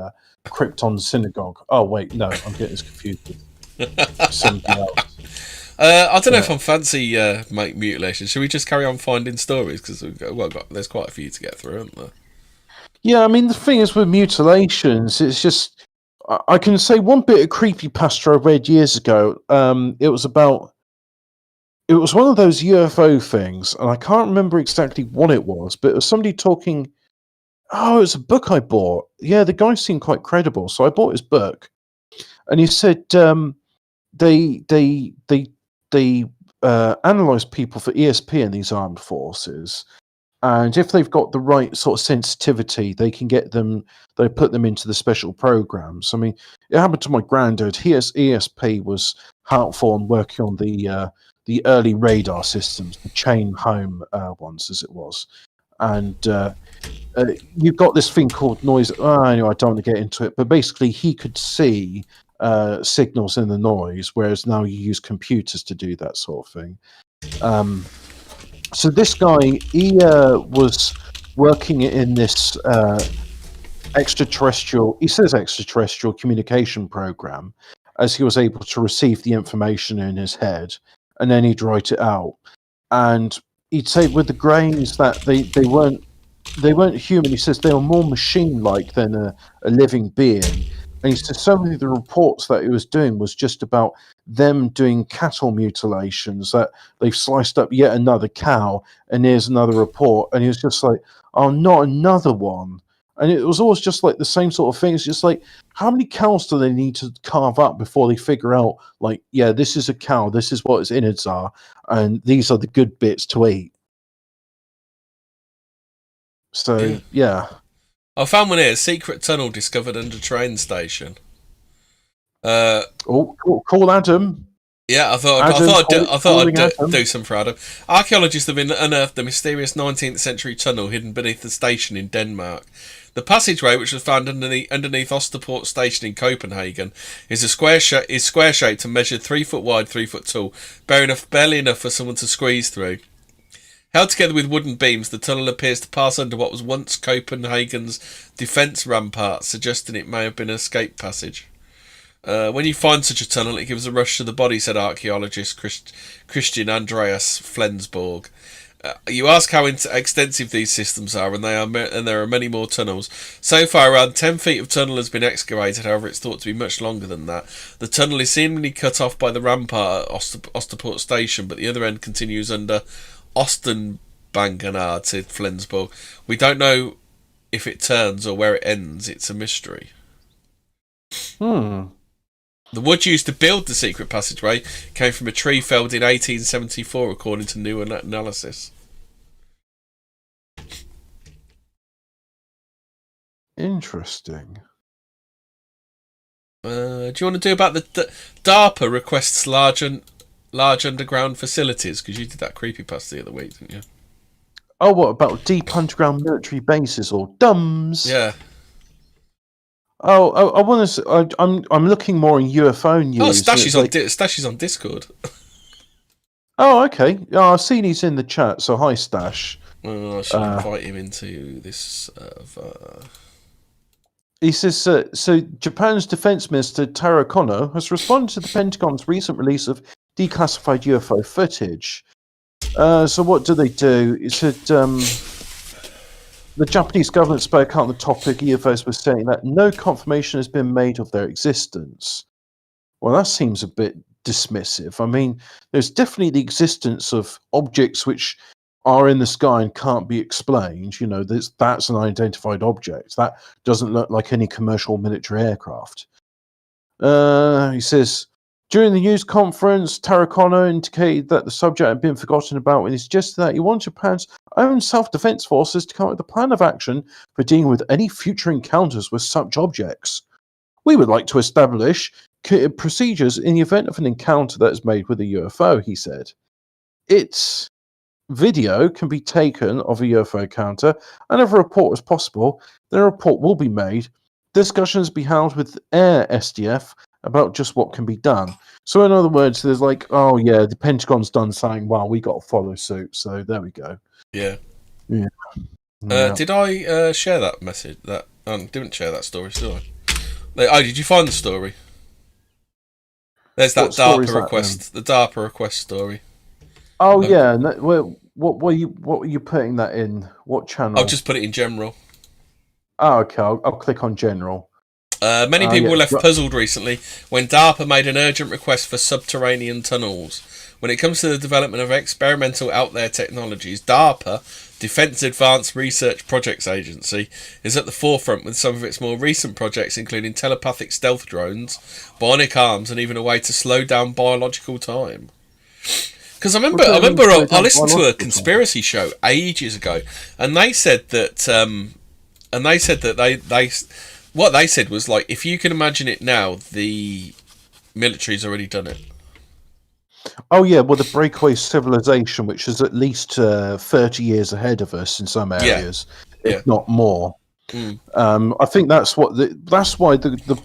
Krypton synagogue. Oh wait, no, I'm getting this confused with something else. I don't know if I'm fancy mutilation. Should we just carry on finding stories because there's quite a few to get through, aren't there? Yeah, I mean the thing is with mutilations, it's just I can say one bit of creepypasta I read years ago. It was one of those UFO things, and I can't remember exactly what it was, but it was somebody talking. Oh, it was a book I bought. Yeah, the guy seemed quite credible, so I bought his book, and he said they analyze people for ESP in these armed forces, and if they've got the right sort of sensitivity, they can get them. They put them into the special programs. I mean, it happened to my granddad. His ESP was helpful in working on the early radar systems, the chain home ones, as it was. And you've got this thing called noise. Anyway, I don't want to get into it, but basically he could see signals in the noise, whereas now you use computers to do that sort of thing. So this guy, he was working in this extraterrestrial communication program, as he was able to receive the information in his head, and then he'd write it out. And he'd say with the grains that they weren't human. He says they were more machine-like than a living being. And he said so many of the reports that he was doing was just about them doing cattle mutilations, that they've sliced up yet another cow, and here's another report. And he was just like, oh, not another one. And it was always just like the same sort of thing. It's just like, how many cows do they need to carve up before they figure out, like, yeah, this is a cow, this is what its innards are, and these are the good bits to eat. So, yeah. I found one here, secret tunnel discovered under train station. Call Adam. Yeah, I thought I'd do some for Adam. Archaeologists have unearthed the mysterious 19th century tunnel hidden beneath the station in Denmark. The passageway, which was found underneath Osterport station in Copenhagen, is square shaped and measured 3 foot wide, 3 foot tall, barely enough for someone to squeeze through. Held together with wooden beams, the tunnel appears to pass under what was once Copenhagen's defence rampart, suggesting it may have been an escape passage. When you find such a tunnel, it gives a rush to the body, said archaeologist Christian Andreas Flensborg. You ask how extensive these systems are, and there are many more tunnels. So far, around 10 feet of tunnel has been excavated, however it's thought to be much longer than that. The tunnel is seemingly cut off by the rampart at Osterport station, but the other end continues under Ostenbangenard, said Flensborg. We don't know if it turns or where it ends. It's a mystery. The wood used to build the secret passageway came from a tree felled in 1874, according to new analysis. Interesting. Do you want to do about the DARPA requests large underground facilities? Because you did that creepypasta the other week, didn't you? Oh, what about deep underground military bases or DUMBs? Yeah. Oh, I want to. I'm looking more in UFO news. Oh, Stash is on Discord. Oh, okay. Oh, I've seen he's in the chat. So hi, Stash. I should invite him into this. He says, so Japan's Defense Minister Taro Kono has responded to the Pentagon's recent release of declassified UFO footage. So what do they do? It said the Japanese government spoke out on the topic. UFOs were saying that no confirmation has been made of their existence. Well, that seems a bit dismissive. I mean, there's definitely the existence of objects which are in the sky and can't be explained. You know, that's an unidentified object. That doesn't look like any commercial military aircraft. He says, during the news conference, Taro Kono indicated that the subject had been forgotten about and he suggested that he wanted Japan's own self-defense forces to come up with a plan of action for dealing with any future encounters with such objects. We would like to establish procedures in the event of an encounter that is made with a UFO, he said. Its video can be taken of a UFO encounter, and if a report is possible, then a report will be made. Discussions be held with Air SDF about just what can be done. So in other words, there's like, oh yeah, the Pentagon's done saying, well, we got to follow suit. So there we go. Yeah. Yeah. Did I share that message? That didn't share that story, did I? Did you find the story? There's that DARPA request. The DARPA request story. Oh yeah. No, what were you putting that in? What channel? I'll just put it in general. Oh, okay. I'll click on general. Many people were left puzzled recently when DARPA made an urgent request for subterranean tunnels. When it comes to the development of experimental out-there technologies, DARPA, Defense Advanced Research Projects Agency, is at the forefront with some of its more recent projects, including telepathic stealth drones, bionic arms, and even a way to slow down biological time. Because I remember I listened to a conspiracy show ages ago, and they said that what they said was, like, if you can imagine it now, the military's already done it. Oh yeah, well, the breakaway civilization, which is at least 30 years ahead of us in some areas, if not more. I think that's why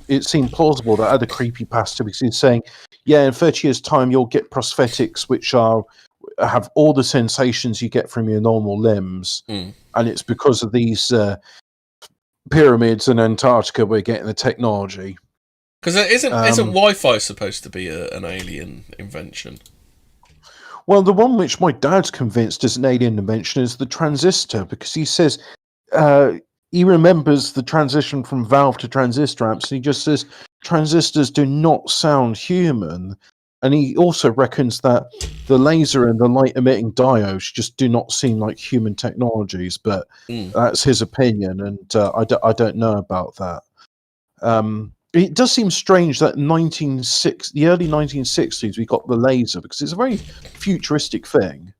it seemed plausible that other creepypasta, because he's saying, yeah, in 30 years' time you'll get prosthetics which have all the sensations you get from your normal limbs, and it's because of these pyramids in Antarctica we're getting the technology. Because isn't Wi-Fi supposed to be an alien invention? Well, the one which my dad's convinced is an alien invention is the transistor, because he says he remembers the transition from valve to transistor amps, and he just says transistors do not sound human. And he also reckons that the laser and the light emitting diodes just do not seem like human technologies, but that's his opinion, and I don't know about that. It does seem strange that the early 1960s we got the laser, because it's a very futuristic thing.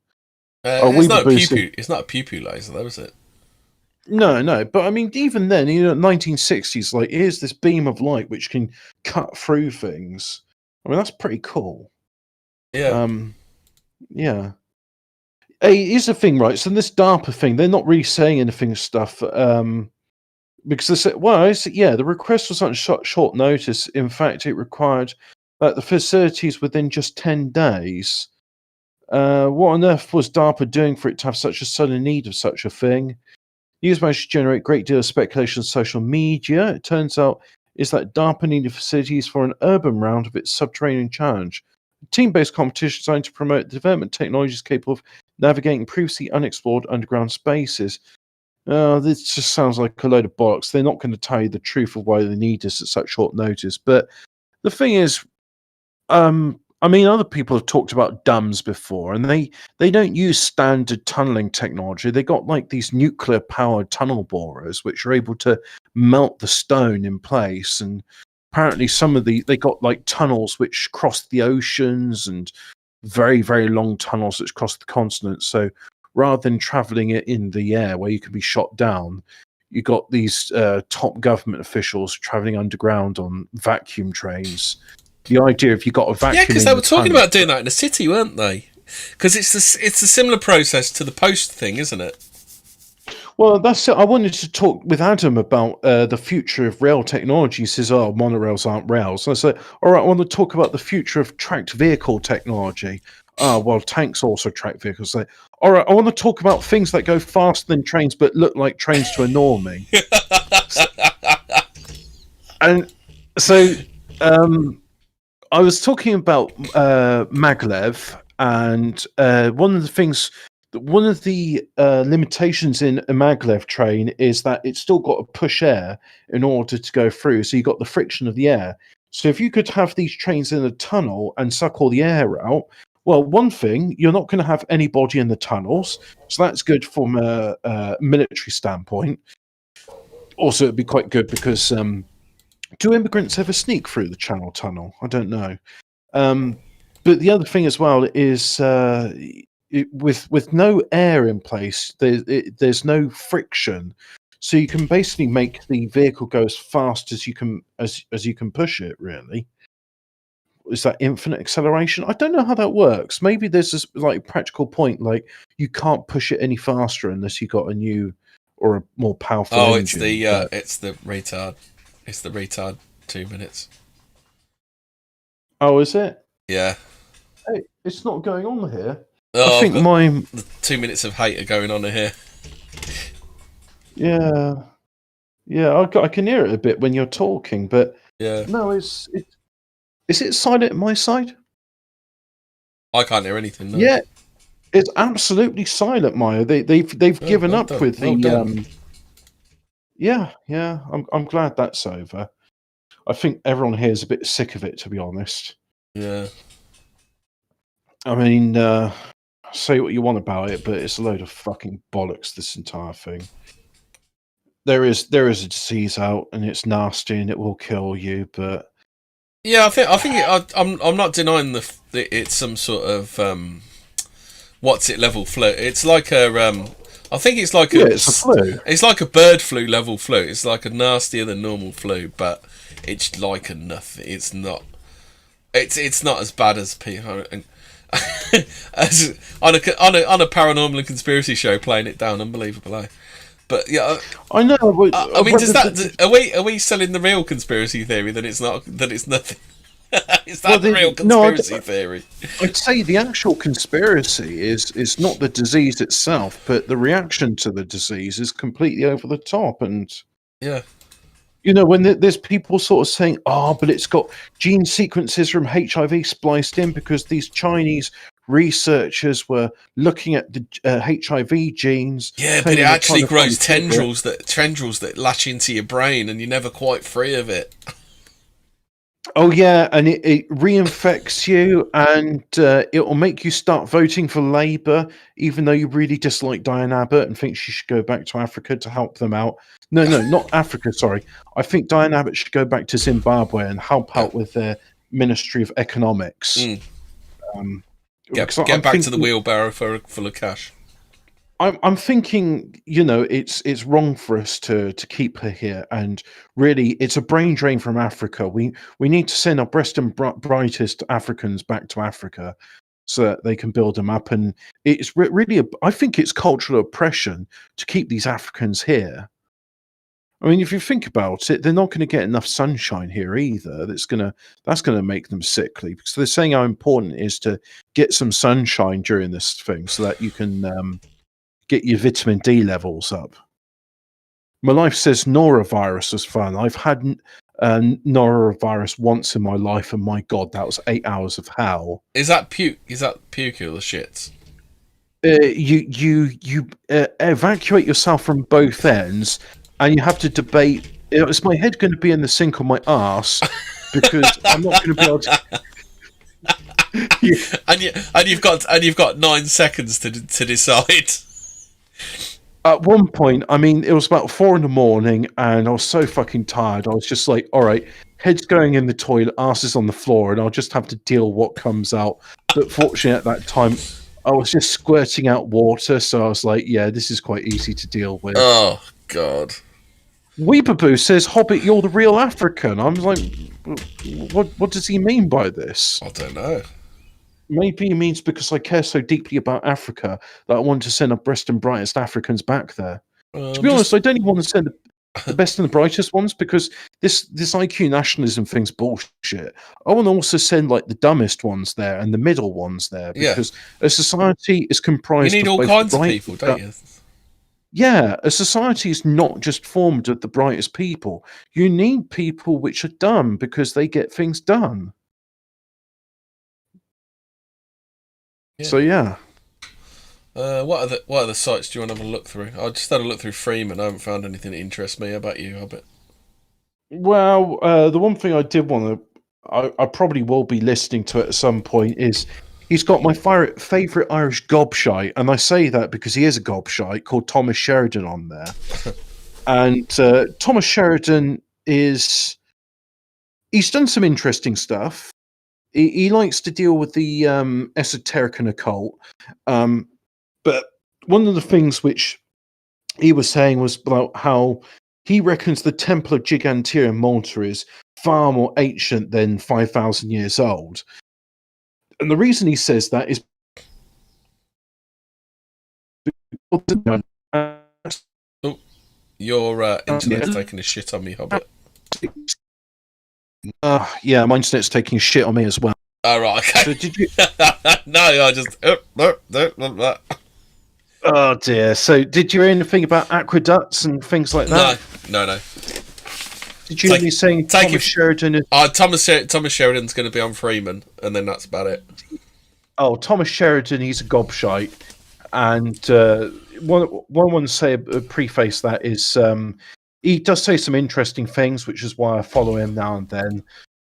It's not a pew laser, though, is it? No, but I mean, even then, 1960s, like, here's this beam of light which can cut through things. I mean, that's pretty cool. Yeah. Yeah. Hey, here's the thing, right? So this DARPA thing, they're not really saying anything stuff, because they said, the request was on short notice. In fact, it required the facilities within just 10 days. What on earth was DARPA doing for it to have such a sudden need of such a thing? News managed to generate a great deal of speculation on social media. It turns out is that DARPA needed facilities for an urban round of its subterranean challenge. A team-based competition designed to promote the development of technologies capable of navigating previously unexplored underground spaces. This just sounds like a load of bollocks. They're not going to tell you the truth of why they need us at such short notice. But the thing is, I mean, other people have talked about DUMs before, and they don't use standard tunneling technology. They got like these nuclear-powered tunnel borers, which are able to melt the stone in place. And apparently, they got like tunnels which cross the oceans, and very, very long tunnels which cross the continents. So rather than traveling it in the air where you can be shot down, you got these top government officials traveling underground on vacuum trains. The idea if you got a vacuum, because they were talking about doing that in the city, weren't they? Because it's a similar process to the post thing, isn't it? Well, that's it. I wanted to talk with Adam about the future of rail technology. He says, "Oh, monorails aren't rails." I said, "All right, I want to talk about the future of tracked vehicle technology." Well, tanks also track vehicles. So, all right, I want to talk about things that go faster than trains but look like trains to a normie. And so, I was talking about maglev, and one of the limitations in a maglev train is that it's still got to push air in order to go through. So you got the friction of the air. So if you could have these trains in a tunnel and suck all the air out, well, one thing, you're not going to have anybody in the tunnels, so that's good from a military standpoint. Also, it'd be quite good because do immigrants ever sneak through the Channel Tunnel? I don't know. But the other thing as well is with no air in place, there's no friction, so you can basically make the vehicle go as fast as you can push it. Really, is that infinite acceleration? I don't know how that works. Maybe there's this like practical point, like you can't push it any faster unless you got a new or a more powerful engine. It's the retard. It's the retard 2 minutes. Oh, is it? Yeah. Hey, it's not going on here. Oh, I think the 2 minutes of hate are going on here. Yeah, I can hear it a bit when you're talking, but no, is it silent at my side? I can't hear anything. No. Yeah, it's absolutely silent, Maya. They've given up with the. Yeah, I'm glad that's over. I think everyone here is a bit sick of it, to be honest. Yeah. I mean, say what you want about it, but it's a load of fucking bollocks, this entire thing. There is a disease out, and it's nasty, and it will kill you, but... Yeah, I'm not denying that it's some sort of, what's it level flu. It's like a, I think it's like it's a flu. It's like a bird flu level flu. It's like a nastier than normal flu, but it's like a nothing. It's not. It's not as bad as as on a paranormal and conspiracy show playing it down. Unbelievable, eh? But yeah, I know. I mean, are we selling the real conspiracy theory that it's not, that it's nothing? Is that the real conspiracy theory? I'd say the actual conspiracy is not the disease itself, but the reaction to the disease is completely over the top. And yeah, you know, when there's people sort of saying, but it's got gene sequences from HIV spliced in because these Chinese researchers were looking at the HIV genes. Yeah, but it actually grows tendrils that latch into your brain, and you're never quite free of it. Oh yeah, and it reinfects you, and it will make you start voting for Labour, even though you really dislike Diane Abbott and think she should go back to Africa to help them out. No, not Africa. Sorry, I think Diane Abbott should go back to Zimbabwe and help out with their Ministry of Economics. Get back to the wheelbarrow full of cash. I'm thinking, it's wrong for us to keep her here, and really, it's a brain drain from Africa. We need to send our best and brightest Africans back to Africa so that they can build them up. And it's really, I think it's cultural oppression to keep these Africans here. I mean, if you think about it, they're not going to get enough sunshine here either. That's going to make them sickly, because they're saying how important it is to get some sunshine during this thing so that you can get your vitamin D levels up. My life says norovirus was fun. I've had norovirus once in my life, and my God, that was 8 hours of hell. Is that puke? Is that puke or the shits? You evacuate yourself from both ends, and you have to debate: is my head going to be in the sink or my arse? Because I'm not going to be able to. And you've got 9 seconds to decide. At one point, I mean, it was about 4 a.m, and I was so fucking tired. I was just like, all right, head's going in the toilet, arse is on the floor, and I'll just have to deal what comes out. But fortunately, at that time, I was just squirting out water, so I was like, yeah, this is quite easy to deal with. Oh, God. Weeaboo says, Hobbit, you're the real African. I'm like, what does he mean by this? I don't know. Maybe he means because I care so deeply about Africa that I want to send our best and brightest Africans back there. To be honest, I don't even want to send the best and the brightest ones, because this IQ nationalism thing's bullshit. I want to also send like the dumbest ones there and the middle ones there, because a society is comprised of all both kinds of people, don't you? Yeah, a society is not just formed of the brightest people. You need people which are dumb because they get things done. Yeah. So yeah. What other sites do you want to have a look through? I just had a look through Freeman. I haven't found anything that interests me. How about you, Hobbit? Well, the one thing I did want to, I probably will be listening to it at some point, is he's got my favourite Irish gobshite, and I say that because he is a gobshite, called Thomas Sheridan on there. And Thomas Sheridan he's done some interesting stuff. He likes to deal with the esoteric and occult. But one of the things which he was saying was about how he reckons the Temple of Gigantea in Malta is far more ancient than 5,000 years old. And the reason he says that is your internet's taking a shit on me, Hobbit. Yeah, my internet's taking a shit on me as well. Oh, right, okay. So did you... No, I just... Oh, dear. So did you hear anything about aqueducts and things like that? No. Did you hear me saying Thomas Sheridan... Thomas Sheridan's going to be on Freeman, and then that's about it. Oh, Thomas Sheridan, he's a gobshite. And what I want to say, preface that is... he does say some interesting things, which is why I follow him now and then.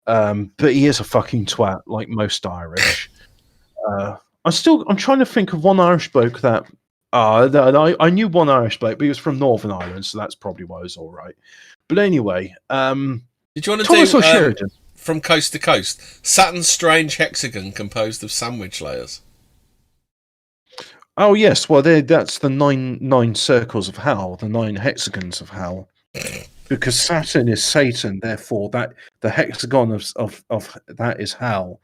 But he is a fucking twat, like most Irish. I'm trying to think of one Irish bloke that... I knew one Irish bloke, but he was from Northern Ireland, so that's probably why I was all right. But anyway... did you want to Thomas do Sheridan? From Coast to Coast? Saturn's strange hexagon composed of sandwich layers. Oh, yes. Well, that's the nine circles of hell, the 9 hexagons of hell. Because Saturn is Satan, therefore that the hexagon of that is hell.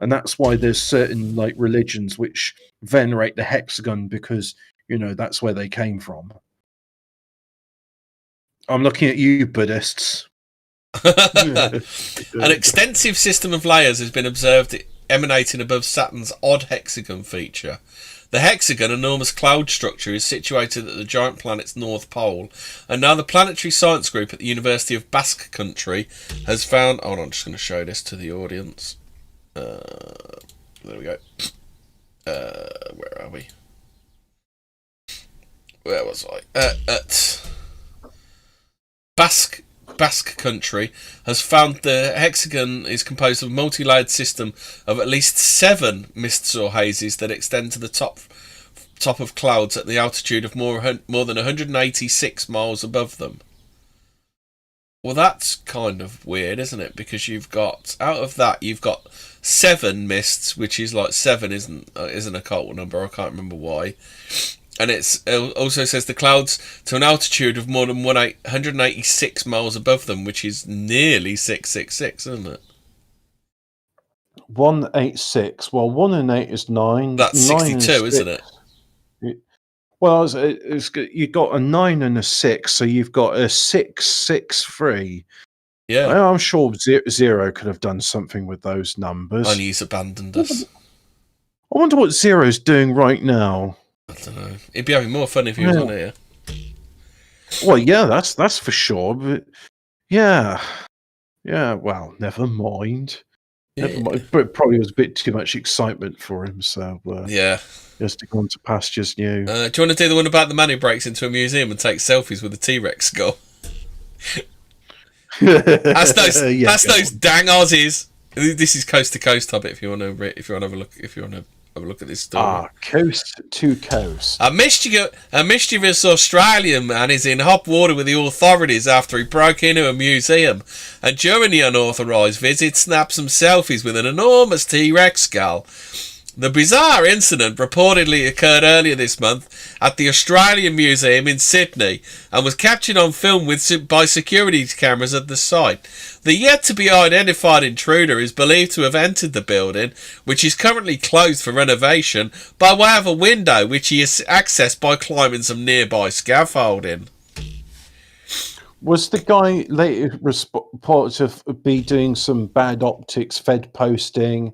And that's why there's certain like religions which venerate the hexagon, because, that's where they came from. I'm looking at you, Buddhists. An extensive system of layers has been observed emanating above Saturn's odd hexagon feature. The hexagon, enormous cloud structure, is situated at the giant planet's north pole, and now the Planetary Science Group at the University of Basque Country has found... Hold on, I'm just going to show this to the audience. There we go. where are we? Where was I? At Basque country has found the hexagon is composed of a multi-layered system of at least 7 mists or hazes that extend to the top of clouds at the altitude of more than 186 miles above them. Well, that's kind of weird, isn't it? Because you've got 7 mists, which is like 7 isn't a cult number. I can't remember why. And it also says the clouds to an altitude of more than 186 miles above them, which is nearly 666, isn't it? 186. Well, 1 and 8 is 9. That's 62, isn't it? Well, you've got a 9 and a 6, so you've got a 663. Yeah. I'm sure Zero could have done something with those numbers. And he's abandoned us. I wonder what Zero's doing right now. I don't know. He'd be having more fun if he was on here. Well, yeah, that's for sure. But yeah. Well, never mind. Never mind. But it probably was a bit too much excitement for him. So yeah, just to go on to pastures new. Do you want to do the one about the man who breaks into a museum and takes selfies with a T-Rex skull? That's those dang Aussies. This is Coast to Coast Hub. If you want to have a look at this story. Coast to coast. A mischievous Australian man is in hot water with the authorities after he broke into a museum and during the unauthorised visit snapped some selfies with an enormous T-Rex skull. The bizarre incident reportedly occurred earlier this month at the Australian Museum in Sydney and was captured on film by security cameras at the site. The yet-to-be-identified intruder is believed to have entered the building, which is currently closed for renovation, by way of a window which he has accessed by climbing some nearby scaffolding. Was the guy later reported to be doing some bad optics, Fed posting,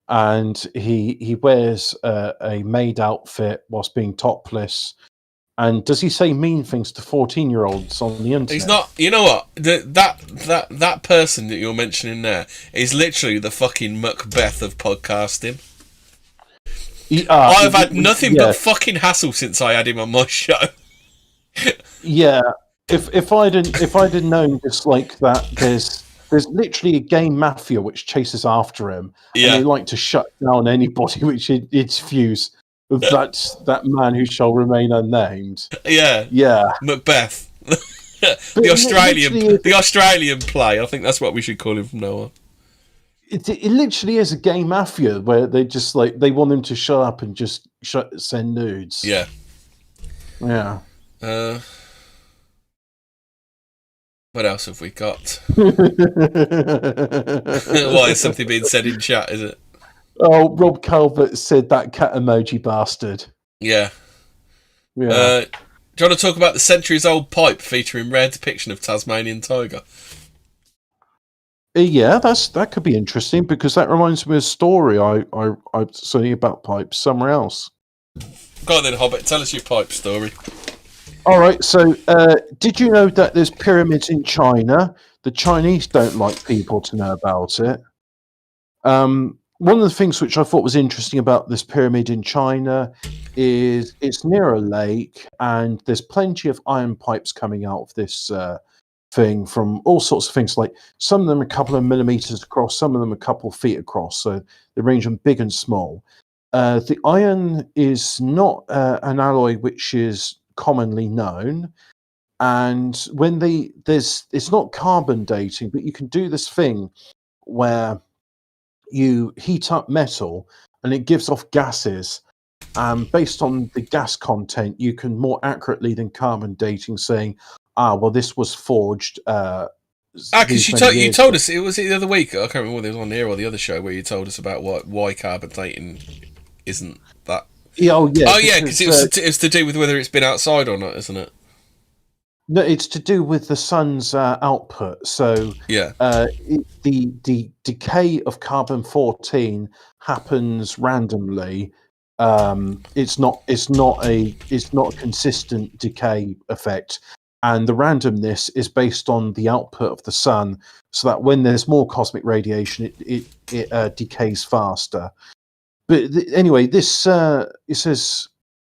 and he wears a maid outfit whilst being topless? And does he say mean things to 14-year-olds on the internet? He's not. You know what? That person that you're mentioning there is literally the fucking Macbeth of podcasting. I've had nothing but fucking hassle since I had him on my show. Yeah, if I'd known just like that, there's literally a game mafia which chases after him, and they like to shut down anybody which interviews that man who shall remain unnamed. Yeah. Macbeth. the Australian play. I think that's what we should call him from now on. It literally is a gay mafia where they just they want him to shut up and just send nudes. Yeah. Yeah. What else have we got? Why is something being said in chat, is it? Oh, Rob Calvert said that cat emoji bastard. Yeah. Do you want to talk about the centuries-old pipe featuring rare depiction of Tasmanian tiger? Yeah, that could be interesting because that reminds me of a story I saying about pipes somewhere else. Go on then, Hobbit. Tell us your pipe story. All right. So, did you know that there's pyramids in China? The Chinese don't like people to know about it. One of the things which I thought was interesting about this pyramid in China is it's near a lake, and there's plenty of iron pipes coming out of this thing from all sorts of things. Like some of them are a couple of millimeters across, some of them a couple of feet across. So they range from big and small. The iron is not an alloy which is commonly known, and when it's not carbon dating, but you can do this thing where you heat up metal and it gives off gases, and based on the gas content you can more accurately than carbon dating saying, well, this was forged because you told us, it was the other week, I can't remember whether it was on here or the other show, where you told us about why carbon dating isn't that. Because it's to do with whether it's been outside or not, isn't it? No, it's to do with the sun's output. So the decay of carbon-14 happens randomly. It's not a consistent decay effect, and the randomness is based on the output of the sun. So that when there's more cosmic radiation, it decays faster. But anyway, this it says,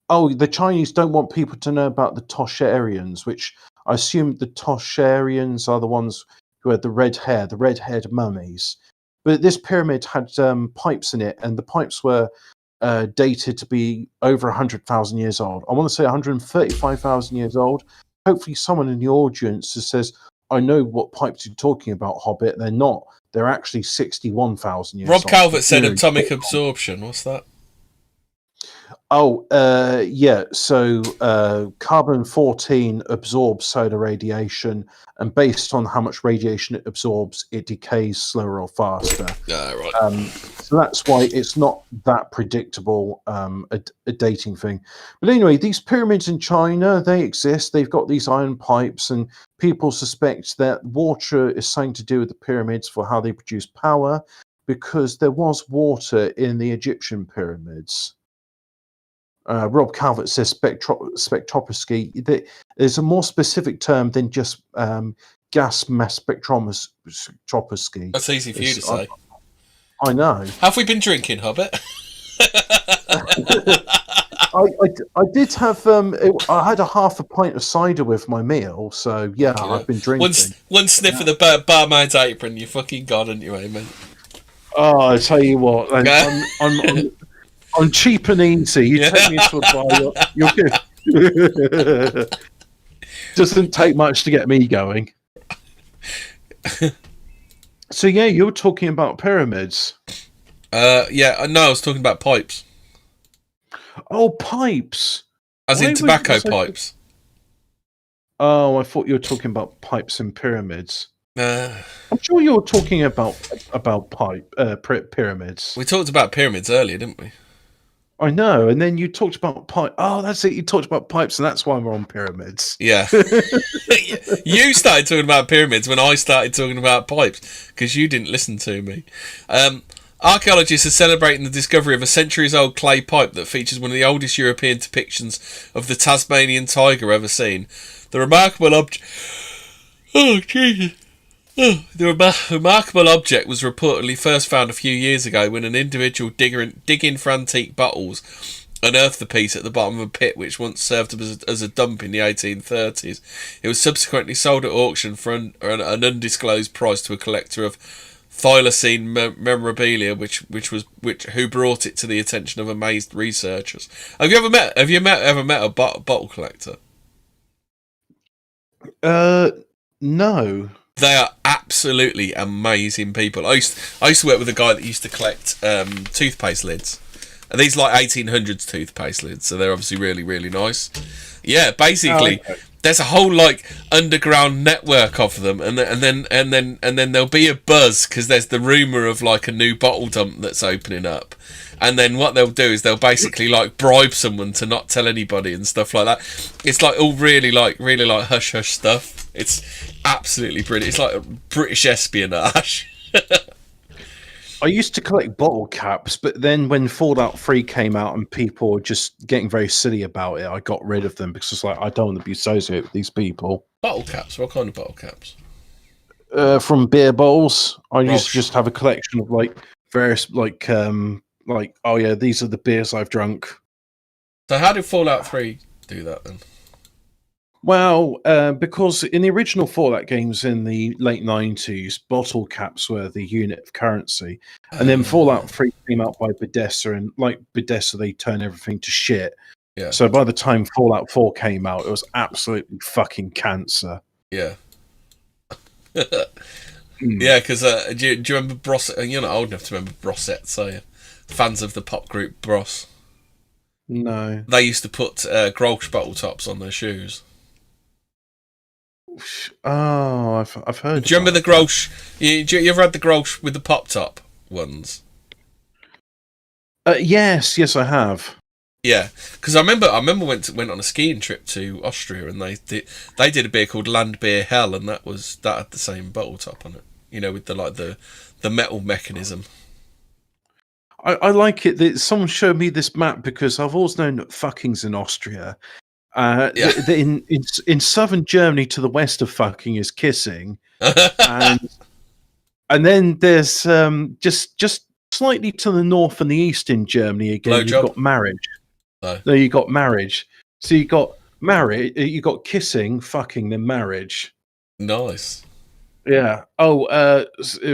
oh, the Chinese don't want people to know about the Tosharians, which I assume the Tosharians are the ones who had the red-haired mummies. But this pyramid had pipes in it, and the pipes were dated to be over 100,000 years old. I want to say 135,000 years old. Hopefully someone in the audience that says, I know what pipes you're talking about, Hobbit. They're not. They're actually 61,000 years old. Rob Calvert said atomic absorption. What's that? Oh, yeah. So carbon-14 absorbs solar radiation, and based on how much radiation it absorbs, it decays slower or faster. Right. So that's why it's not that predictable, a dating thing. But anyway, these pyramids in China, they exist. They've got these iron pipes, and people suspect that water is something to do with the pyramids for how they produce power, because there was water in the Egyptian pyramids. Rob Calvert says spectroscopy. There's a more specific term than just gas mass spectroscopy. That's easy for you to say. I know. Have we been drinking, Hobbit? I did have. I had a half a pint of cider with my meal, so yeah, I've been drinking. One sniff of the barmaid's apron, you fucking gone, aren't you, mate? Oh, I tell you what, I'm cheap and easy. You take me to a bar, you're good. Doesn't take much to get me going. So yeah, you were talking about pyramids. Yeah, no, I was talking about pipes. Oh, pipes. As in tobacco pipes. Oh, I thought you were talking about pipes and pyramids. I'm sure you were talking about pyramids. We talked about pyramids earlier, didn't we? I know, and then you talked about pipe. Oh, that's it. You talked about pipes, and that's why we're on pyramids. Yeah. You started talking about pyramids when I started talking about pipes, because you didn't listen to me. Archaeologists are celebrating the discovery of a centuries-old clay pipe that features one of the oldest European depictions of the Tasmanian tiger ever seen. The remarkable object... Oh, Jesus. The remarkable object was reportedly first found a few years ago when an individual digging for antique bottles unearthed the piece at the bottom of a pit which once served as a dump in the 1830s. It was subsequently sold at auction for an undisclosed price to a collector of thylacine memorabilia, who brought it to the attention of amazed researchers. Have you ever met a bottle collector? No. They are absolutely amazing people. I used to work with a guy that used to collect toothpaste lids. And these like 1800s toothpaste lids, so they're obviously really, really nice. Yeah, basically, there's a whole like underground network of them, and then there'll be a buzz because there's the rumor of like a new bottle dump that's opening up. And then what they'll do is they'll basically like bribe someone to not tell anybody and stuff like that. It's like all really like hush hush stuff. It's absolutely brilliant. It's like British espionage. I used to collect bottle caps, but then when Fallout 3 came out and people were just getting very silly about it, I got rid of them because it's like I don't want to be associated with these people. Bottle caps? What kind of bottle caps? From beer bottles. I used to just have a collection of like various like oh yeah, these are the beers I've drunk. So how did Fallout 3 do that then? Well, because in the original Fallout games in the late 90s, bottle caps were the unit of currency. And then Fallout 3 came out by Bethesda, and like Bethesda, they turn everything to shit. Yeah. So by the time Fallout 4 came out, it was absolutely fucking cancer. Yeah. Yeah, because do you remember Bros? You're not old enough to remember Brossettes, are you? Fans of the pop group Bros? No. They used to put Grolsch bottle tops on their shoes. Oh, I've heard. Do you remember the Grolsch? You ever had the Grolsch with the pop top ones? Yes, I have. Yeah, because I remember went on a skiing trip to Austria, and they did a beer called Land Beer Hell, and that had the same bottle top on it. You know, with the metal mechanism. I like it that someone showed me this map because I've always known that fucking's in Austria. In southern Germany, to the west of fucking is kissing, and then there's just slightly to the north and the east in Germany again, you've Blowjob? got marriage. No. No, you got marriage. So you got marriage, you got kissing, fucking, then marriage. Nice. Yeah. Oh,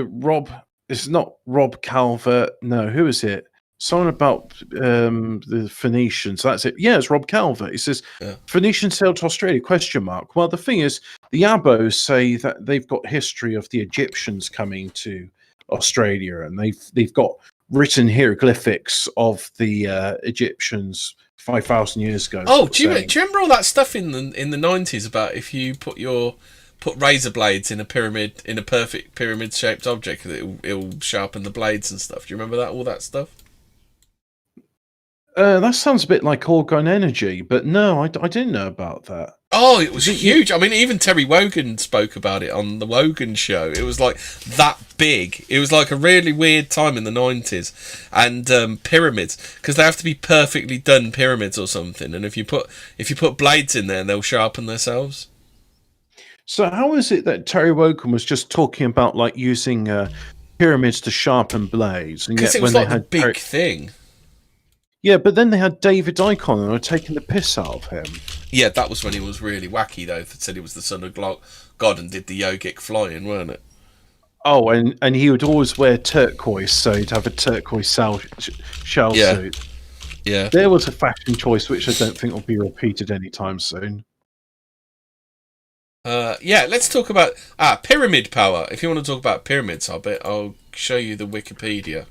Rob. It's not Rob Calvert. No, who is it? Someone about the Phoenicians. That's it. Yeah, it's Rob Calvert. He says Phoenicians sailed to Australia? Question mark. Well, the thing is, the Abos say that they've got history of the Egyptians coming to Australia, and they've got written hieroglyphics of the Egyptians 5,000 years ago. Oh, do you remember all that stuff in the 90s about if you put razor blades in a perfect pyramid shaped object, it'll sharpen the blades and stuff? Do you remember that, all that stuff? That sounds a bit like orgone energy, but no, I didn't know about that. Oh, it was huge. I mean, even Terry Wogan spoke about it on the Wogan show. It was like that big. It was like a really weird time in the 90s. And pyramids, because they have to be perfectly done pyramids or something. And if you put blades in there, they'll sharpen themselves. So how is it that Terry Wogan was just talking about like using pyramids to sharpen blades? Because it was like a big thing. Yeah, but then they had David Icahn and were taking the piss out of him. Yeah, that was when he was really wacky, though. They said he was the son of God and did the yogic flying, weren't it? Oh, and he would always wear turquoise, so he'd have a turquoise shell suit. Yeah. There was a fashion choice which I don't think will be repeated anytime soon. Let's talk about pyramid power. If you want to talk about pyramids, I'll show you the Wikipedia.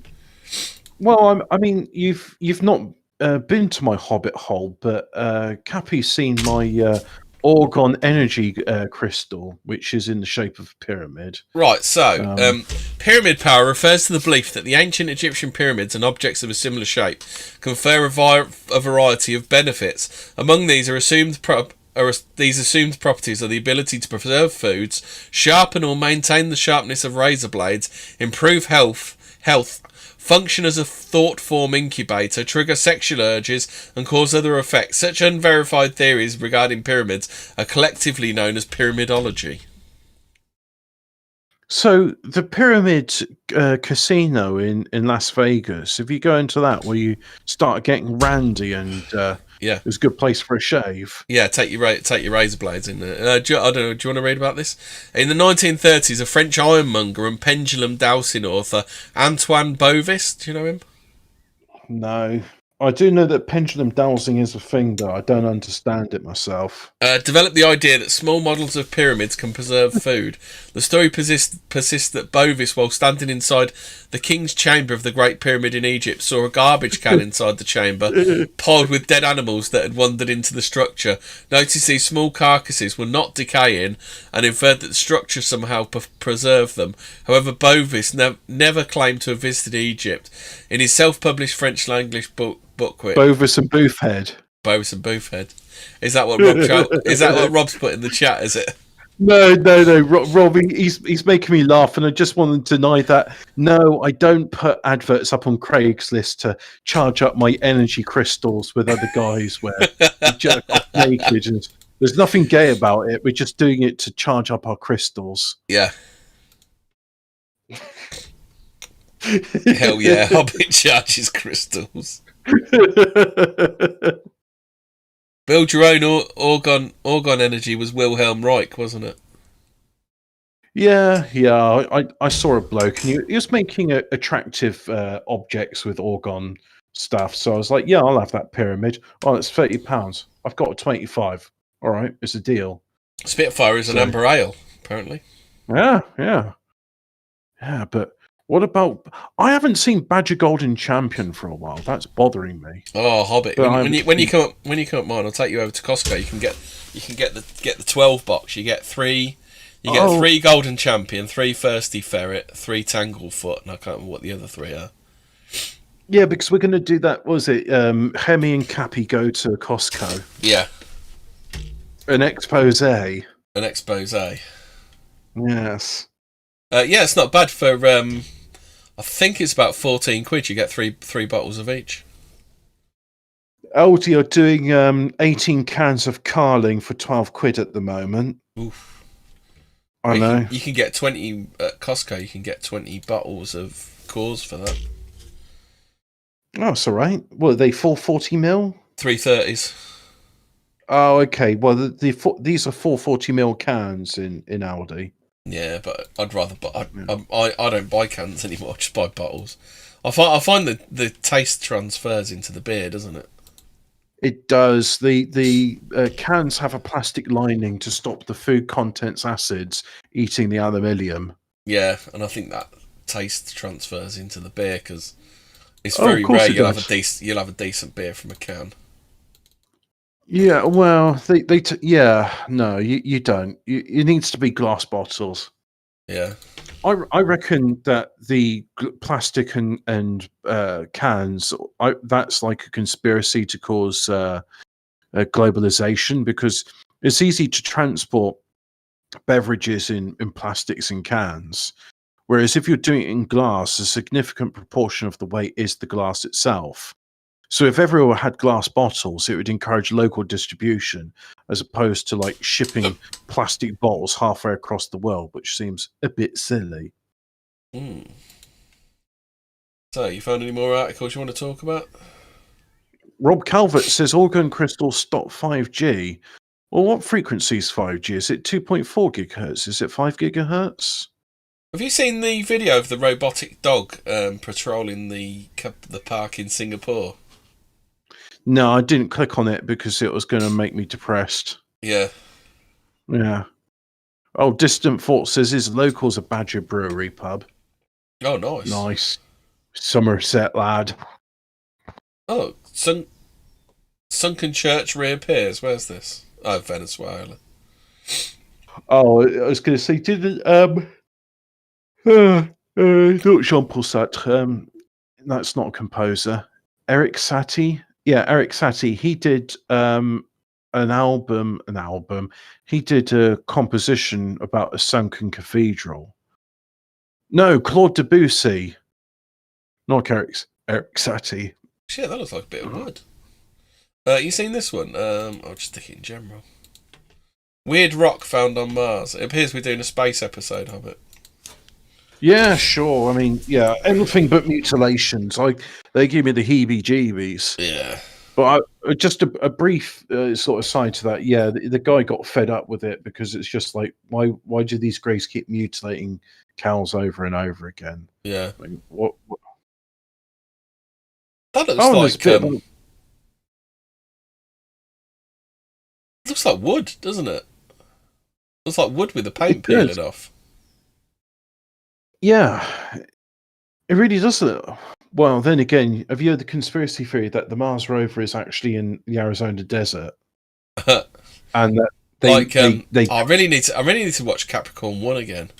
Well, I mean, you've not been to my hobbit hole, but Cappy's seen my orgone energy crystal, which is in the shape of a pyramid. Right, so pyramid power refers to the belief that the ancient Egyptian pyramids and objects of a similar shape confer a variety of benefits. Among these are assumed properties are the ability to preserve foods, sharpen or maintain the sharpness of razor blades, improve health, function as a thought form incubator, trigger sexual urges, and cause other effects. Such unverified theories regarding pyramids are collectively known as pyramidology. So the Pyramid Casino in Las Vegas, if you go into that where you start getting randy and it's a good place for a shave. Yeah, take your razor blades in there. I don't know. Do you want to read about this? In the 1930s, a French ironmonger and pendulum dowsing author Antoine Bovis. Do you know him? No. I do know that pendulum dowsing is a thing, though. I don't understand it myself. Developed the idea that small models of pyramids can preserve food. The story persists that Bovis, while standing inside the king's chamber of the Great Pyramid in Egypt, saw a garbage can inside the chamber, piled with dead animals that had wandered into the structure. Noticed these small carcasses were not decaying, and inferred that the structure somehow preserved them. However, Bovis never claimed to have visited Egypt. In his self-published French-language book, Bovis and Boothhead. Bovis and Boothhead. Is that what Rob's put in the chat? Is it? No. Rob, he's making me laugh, and I just want to deny that. No, I don't put adverts up on Craigslist to charge up my energy crystals with other guys where we jerk off naked. And there's nothing gay about it. We're just doing it to charge up our crystals. Yeah. Hell yeah! Hobbit charges crystals. Build your own orgone energy was Wilhelm Reich, wasn't it? Yeah. I saw a bloke, and he was making attractive objects with orgone stuff. So I was like, "Yeah, I'll have that pyramid. Oh, it's £30. I've got a 25. All right, it's a deal." Spitfire is an amber ale, apparently. Yeah. But what about? I haven't seen Badger Golden Champion for a while. That's bothering me. Oh, Hobbit! When you come up mine, I'll take you over to Costco. You can get the 12 box. You get three. You get 3 Golden Champion, 3 Thirsty Ferret, 3 Tanglefoot, and I can't remember what the other 3 are. Yeah, because we're going to do that. What was it? Hemi and Cappy go to Costco. Yeah. An expose. Yes. It's not bad for. I think it's about 14 quid. You get three bottles of each. Aldi are doing 18 cans of Carling for 12 quid at the moment. Oof. I know. You can get 20 at Costco. You can get 20 bottles of Coors for that. Oh, that's all right. What are they, 440mm? 330s. Oh, okay. Well, these are 440mm cans in Aldi. Yeah, but I'd rather buy. Yeah. I don't buy cans anymore. I just buy bottles. I find that the taste transfers into the beer, doesn't it? It does. The cans have a plastic lining to stop the food contents acids eating the aluminium. Yeah, and I think that taste transfers into the beer because it's Oh, of very course rare it does. you'll have a decent beer from a can. Yeah, well, yeah, no, you don't. It needs to be glass bottles. Yeah. I reckon that the plastic and cans, that's like a conspiracy to cause globalization, because it's easy to transport beverages in plastics and cans. Whereas if you're doing it in glass, a significant proportion of the weight is the glass itself. So if everyone had glass bottles, it would encourage local distribution as opposed to like shipping plastic bottles halfway across the world, which seems a bit silly. Mm. So, you found any more articles you want to talk about? Rob Calvert says organ crystals stop 5G. Well, what frequency is 5G? Is it 2.4 gigahertz? Is it 5 gigahertz? Have you seen the video of the robotic dog patrolling the park in Singapore? No, I didn't click on it because it was going to make me depressed. Yeah. Yeah. Oh, Distant Thought says his local's a Badger Brewery pub. Oh, nice. Nice. Somerset lad. Oh, Sunken Church reappears. Where's this? Oh, Venezuela. Oh, I was going to say, did not Jean-Paul Sartre, that's not a composer. Eric Satie. Yeah, Eric Satie. He did an album. He did a composition about a sunken cathedral. No, Claude Debussy. Not Eric Satie. Shit, that looks like a bit of wood. You seen this one? I'll just stick it in general. Weird rock found on Mars. It appears we're doing a space episode of it. Yeah, sure. I mean, yeah, anything but mutilations. They give me the heebie-jeebies. Yeah. But just a brief sort of side to that. Yeah, the guy got fed up with it because it's just like, why do these Greys keep mutilating cows over and over again? Yeah. I mean, what? That looks like looks like wood, doesn't it? Looks like wood with the paint peeling off. Yeah, it really does. Well, then again, have you heard the conspiracy theory that the Mars rover is actually in the Arizona desert, and that I really need to watch Capricorn 1 again.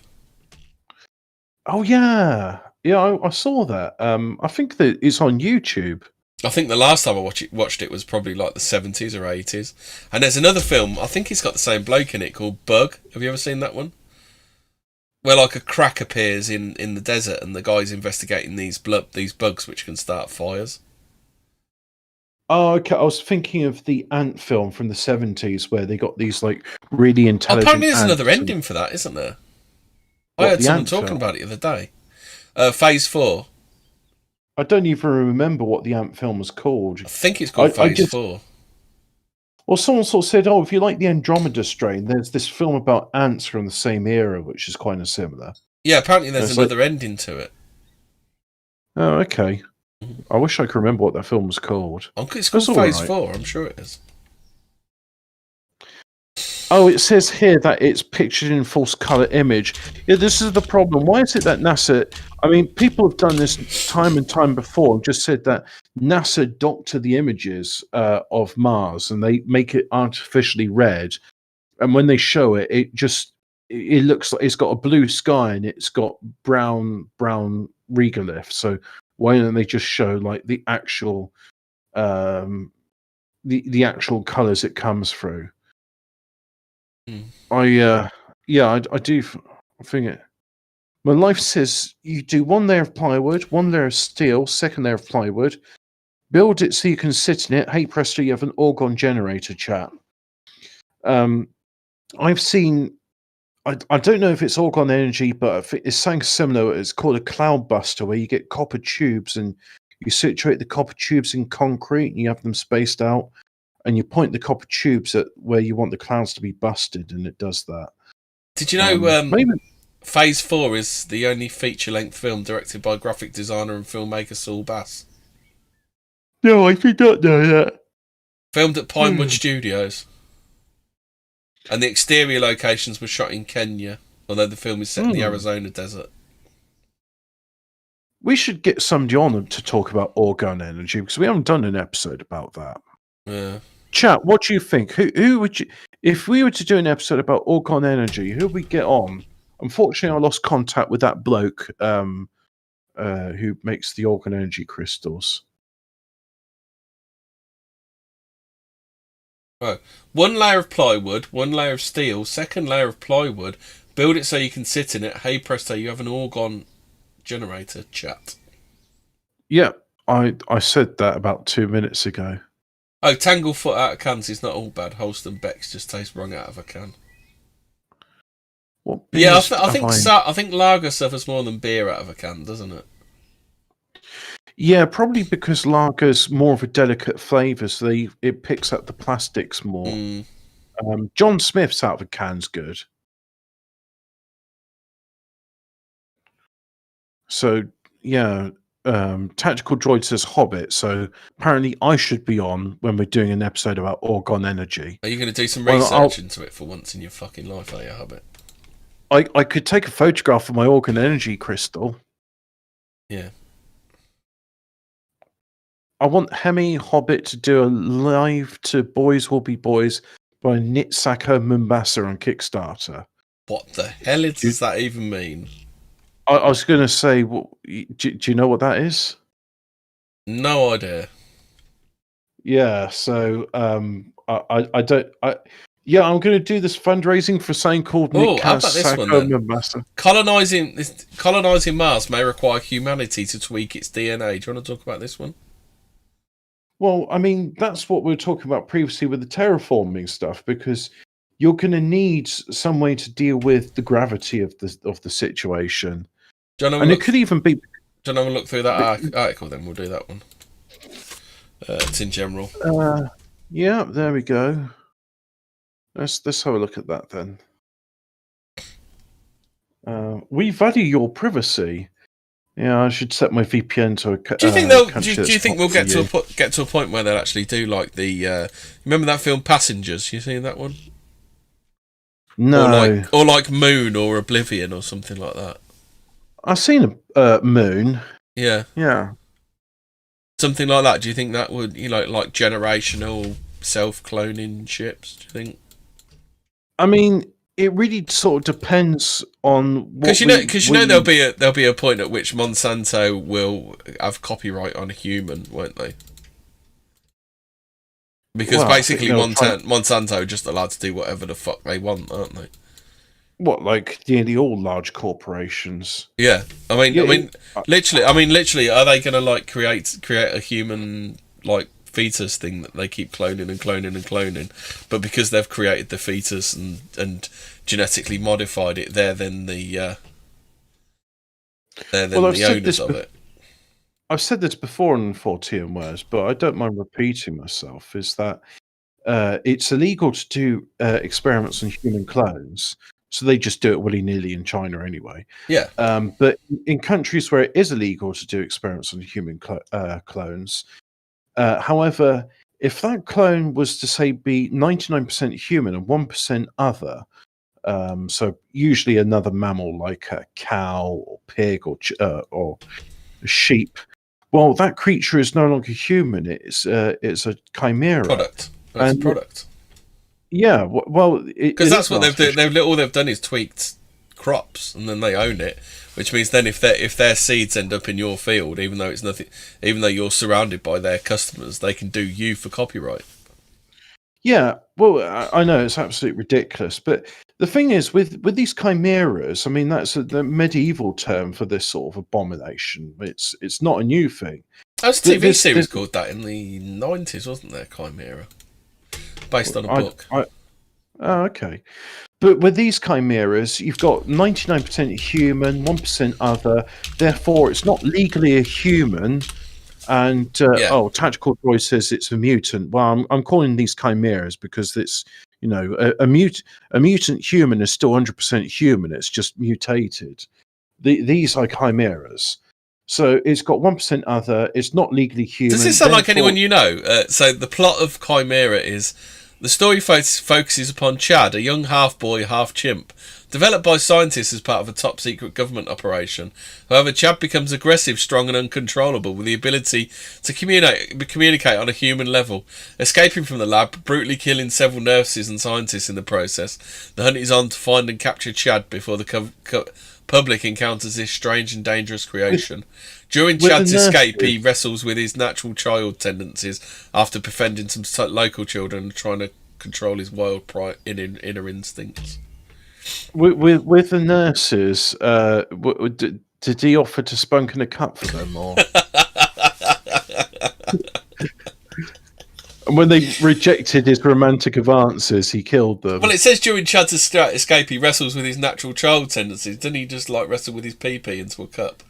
Oh yeah, I saw that. I think that it's on YouTube. I think the last time I watched it was probably like the 70s or 80s. And there's another film, I think it's got the same bloke in it, called Bug. Have you ever seen that one? Where like a crack appears in the desert and the guy's investigating these bugs which can start fires. Oh, okay. I was thinking of the ant film from the 70s where they got these like really intelligent. Apparently there's another ending for that, isn't there? I heard someone talking about it the other day. Phase 4. I don't even remember what the ant film was called. I think it's called Phase 4. Well, someone sort of said, "Oh, if you like the Andromeda Strain, there's this film about ants from the same era, which is kind of similar." Yeah, apparently there's another ending to it. Oh, okay. I wish I could remember what that film was called. It's called Phase 4. I'm sure it is. Oh, it says here that it's pictured in false color image. Yeah, this is the problem. Why is it that NASA... I mean, people have done this time and time before and just said that NASA doctor the images of Mars and they make it artificially red. And when they show it, it looks like it's got a blue sky and it's got brown regolith. So why don't they just show like the actual the actual colors it comes through? I do think it. My life says you do one layer of plywood, one layer of steel, second layer of plywood, build it so you can sit in it. Hey presto, you have an orgon generator, chat. I've seen. I don't know if it's orgon energy, but it's something similar. It's called a cloud buster, where you get copper tubes and You situate the copper tubes in concrete, and you have them spaced out, and you point the copper tubes at where you want the clouds to be busted, and it does that. Did you know Phase 4 is the only feature-length film directed by graphic designer and filmmaker Saul Bass? No, I did not know that. Filmed at Pinewood Studios. And the exterior locations were shot in Kenya, although the film is set in the Arizona desert. We should get somebody on to talk about orgone energy, because we haven't done an episode about that. Yeah. Chat, what do you think? Who would you, if we were to do an episode about orgone energy, who would we get on? Unfortunately, I lost contact with that bloke who makes the orgone energy crystals. Right. 1 layer of plywood, 1 layer of steel, 2nd layer of plywood. Build it so you can sit in it. Hey presto, you have an orgone generator. Chat. Yeah, I said that about 2 minutes ago. Oh, Tanglefoot out of cans is not all bad. Holston Becks just tastes wrong out of a can. Yeah, I think lager suffers more than beer out of a can, doesn't it? Yeah, probably because lager's more of a delicate flavour, so it picks up the plastics more. John Smith's out of a can's good. So, yeah, Tactical Droid says Hobbit, so apparently I should be on when we're doing an episode about orgone energy. Are you going to do some research into it for once in your fucking life, are you, Hobbit? I could take a photograph of my orgone energy crystal. Yeah. I want Hemi Hobbit to do a live to Boys Will Be Boys by Nitsaka Mombasa on Kickstarter. What the hell does that even mean? I was going to say, do you know what that is? No idea. Yeah, so I don't. Yeah, I'm going to do this fundraising for something called Nitsaka Mombasa. Colonizing Mars may require humanity to tweak its DNA. Do you want to talk about this one? Well, I mean, that's what we were talking about previously with the terraforming stuff, because you're going to need some way to deal with the gravity of the situation. And it could even be... Do you want to look through that article then? We'll do that one. It's in general. Yeah, there we go. Let's have a look at that then. We value your privacy. Yeah, I should set my VPN to a. Do you think we'll get to a point where they'll actually do like the? Remember that film Passengers? You seen that one? No. Or like Moon or Oblivion or something like that. I've seen Moon. Yeah. Yeah. Something like that. Do you think that would like generational self-cloning ships? Do you think? I mean, it really sort of depends on because there'll be a point at which Monsanto will have copyright on a human, won't they? Because basically Monsanto are just allowed to do whatever the fuck they want, aren't they? What, like nearly all large corporations? Yeah, I mean, literally, are they going to like create a human like fetus thing that they keep cloning and cloning and cloning, but because they've created the fetus and genetically modified it, they're then the owners of it. I've said this before in Fortean words, but I don't mind repeating myself. Is that it's illegal to do experiments on human clones, so they just do it willy-nilly in China anyway. Yeah. But in countries where it is illegal to do experiments on human clones, however, if that clone was to say be 99% human and 1% other, so usually another mammal like a cow or pig or a sheep, well, that creature is no longer human. It's a chimera. Product. That's a product. Yeah, well, because that's what all they've done is tweaked crops, and then they own it. Which means then if their seeds end up in your field, even though you're surrounded by their customers, they can do you for copyright. Yeah, well, I know it's absolutely ridiculous, but the thing is with these chimeras, I mean that's the medieval term for this sort of abomination. It's not a new thing. There was a TV series called that in the 90s, wasn't there? Chimera, based on a book. Oh, okay. But with these chimeras, you've got 99% human, 1% other. Therefore, it's not legally a human, And Tactical Droid says it's a mutant. Well, I'm calling these chimeras because it's, you know, a mutant human is still 100% human. It's just mutated. These are chimeras. So it's got 1% other. It's not legally human. Does this sound like anyone you know? So the plot of Chimera is the story focuses upon Chad, a young half-boy, half-chimp, developed by scientists as part of a top-secret government operation. However, Chad becomes aggressive, strong and uncontrollable, with the ability to communicate on a human level. Escaping from the lab, brutally killing several nurses and scientists in the process, the hunt is on to find and capture Chad before the public encounters this strange and dangerous creation. During Chad's escape, he wrestles with his natural child tendencies after befriending some local children and trying to control his wild inner instincts. With the nurses, did he offer to spunk in a cup for them, or? And when they rejected his romantic advances, he killed them. Well, it says during Chad's escape, he wrestles with his natural child tendencies. Didn't he just like wrestle with his pee-pee into a cup?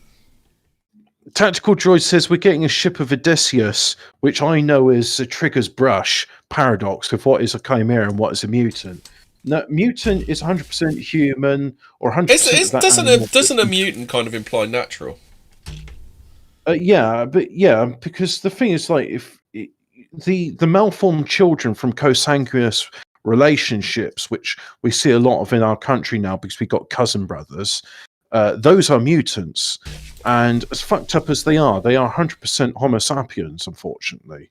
Tactical Droid says we're getting a ship of Odysseus, which I know is a Trigger's brush paradox of what is a chimera and what is a mutant. No, mutant is 100% human or 100%. Doesn't a mutant kind of imply natural? Yeah, because the thing is, like, if the malformed children from consanguineous relationships, which we see a lot of in our country now because we've got cousin brothers, those are mutants. And as fucked up as they are 100% Homo sapiens, unfortunately.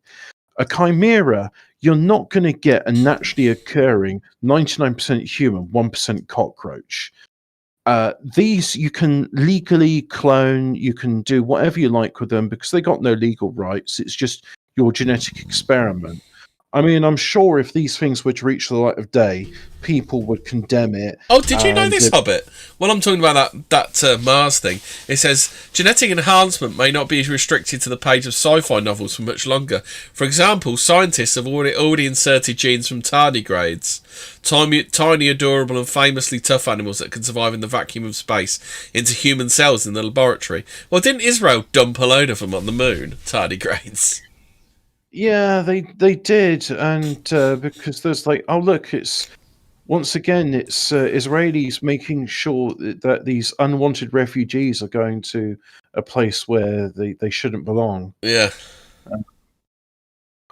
A chimera, you're not going to get a naturally occurring 99% human, 1% cockroach. These you can legally clone, you can do whatever you like with them because they got no legal rights. It's just your genetic experiment. I mean, I'm sure if these things were to reach the light of day, people would condemn it. Oh, did you know this, Hobbit? Well, I'm talking about that Mars thing. It says, genetic enhancement may not be restricted to the page of sci-fi novels for much longer. For example, scientists have already inserted genes from tardigrades, tiny, adorable and famously tough animals that can survive in the vacuum of space, into human cells in the laboratory. Well, didn't Israel dump a load of them on the moon, tardigrades? Yeah, they did, and because there's like, oh look, it's once again it's Israelis making sure that these unwanted refugees are going to a place where they shouldn't belong. Yeah.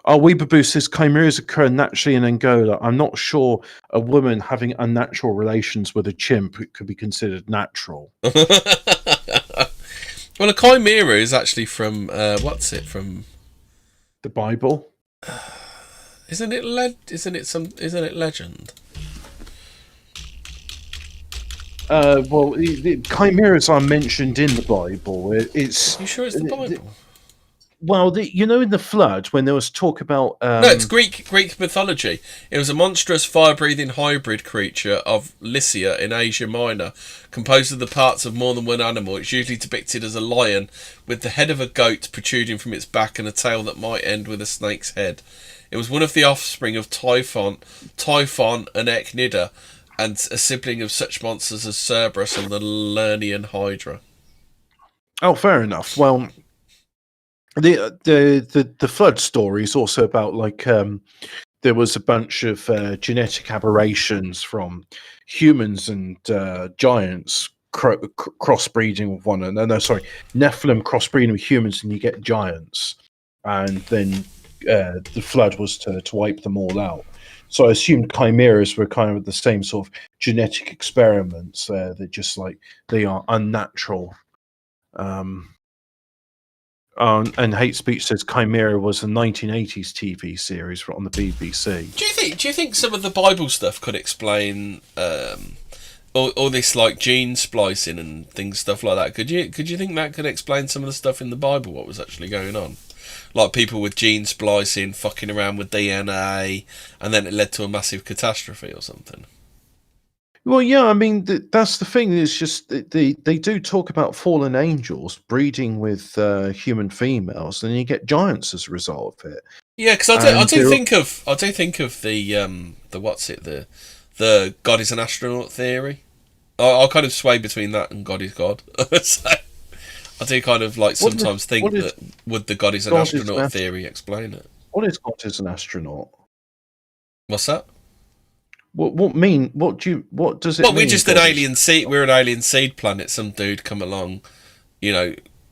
Weeaboo says chimeras occur naturally in Angola. I'm not sure a woman having unnatural relations with a chimp could be considered natural. Well, a chimera is actually from from the Bible. Isn't it legend? Well, the chimeras are mentioned in the Bible. It's. You sure it's the Bible? Well, in the flood, when there was talk about... No, it's Greek mythology. It was a monstrous fire-breathing hybrid creature of Lycia in Asia Minor, composed of the parts of more than one animal. It's usually depicted as a lion, with the head of a goat protruding from its back and a tail that might end with a snake's head. It was one of the offspring of Typhon and Echnida, and a sibling of such monsters as Cerberus and the Lernaean Hydra. Oh, fair enough. Well... The flood story is also about there was a bunch of genetic aberrations from humans and giants crossbreeding with one another. No, sorry, Nephilim crossbreeding with humans, and you get giants. And then the flood was to wipe them all out. So I assumed chimeras were kind of the same sort of genetic experiments. They're just they are unnatural. And Hate Speech says Chimera was a 1980s TV series on the BBC. Do you think some of the Bible stuff could explain all this gene splicing and stuff like that? Could you think that could explain some of the stuff in the Bible, what was actually going on? Like people with gene splicing, fucking around with DNA, and then it led to a massive catastrophe or something. Well, yeah, I mean, that's the thing. It's just they do talk about fallen angels breeding with human females, and you get giants as a result of it. Yeah, because I do think of the God is an astronaut theory. I kind of sway between that and God is God. So, I do kind of like sometimes think that would the God is an astronaut theory explain it? What is God is an astronaut? What's that? What does it mean? Well, we're just an alien seed. We're an alien seed planet. Some dude come along,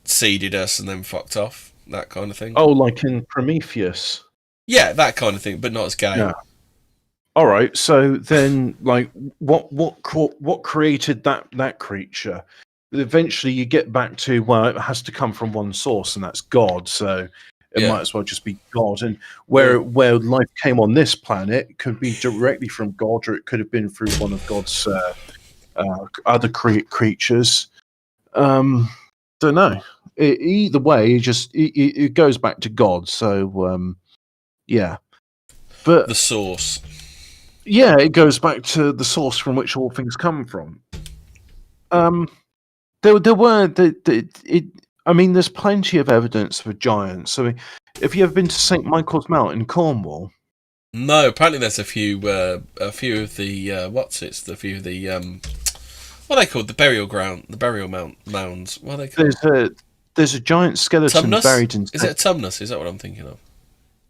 seeded us and then fucked off. That kind of thing. Oh, like in Prometheus. Yeah, that kind of thing, but not as gay. Yeah. All right. So then, like, what created that creature? Eventually, you get back to, well, it has to come from one source, and that's God. So it might as well just be God. And where life came on this planet could be directly from God, or it could have been through one of God's other creatures. Don't know. Either way, it goes back to God. So yeah, but the source. Yeah, it goes back to the source from which all things come from. There's plenty of evidence for giants. I mean, have you ever been to St. Michael's Mount in Cornwall? No, apparently there's a few of the what are they called? The burial mounds. What are they called? There's a giant skeleton buried in. Is it a tumnus? Is that what I'm thinking of?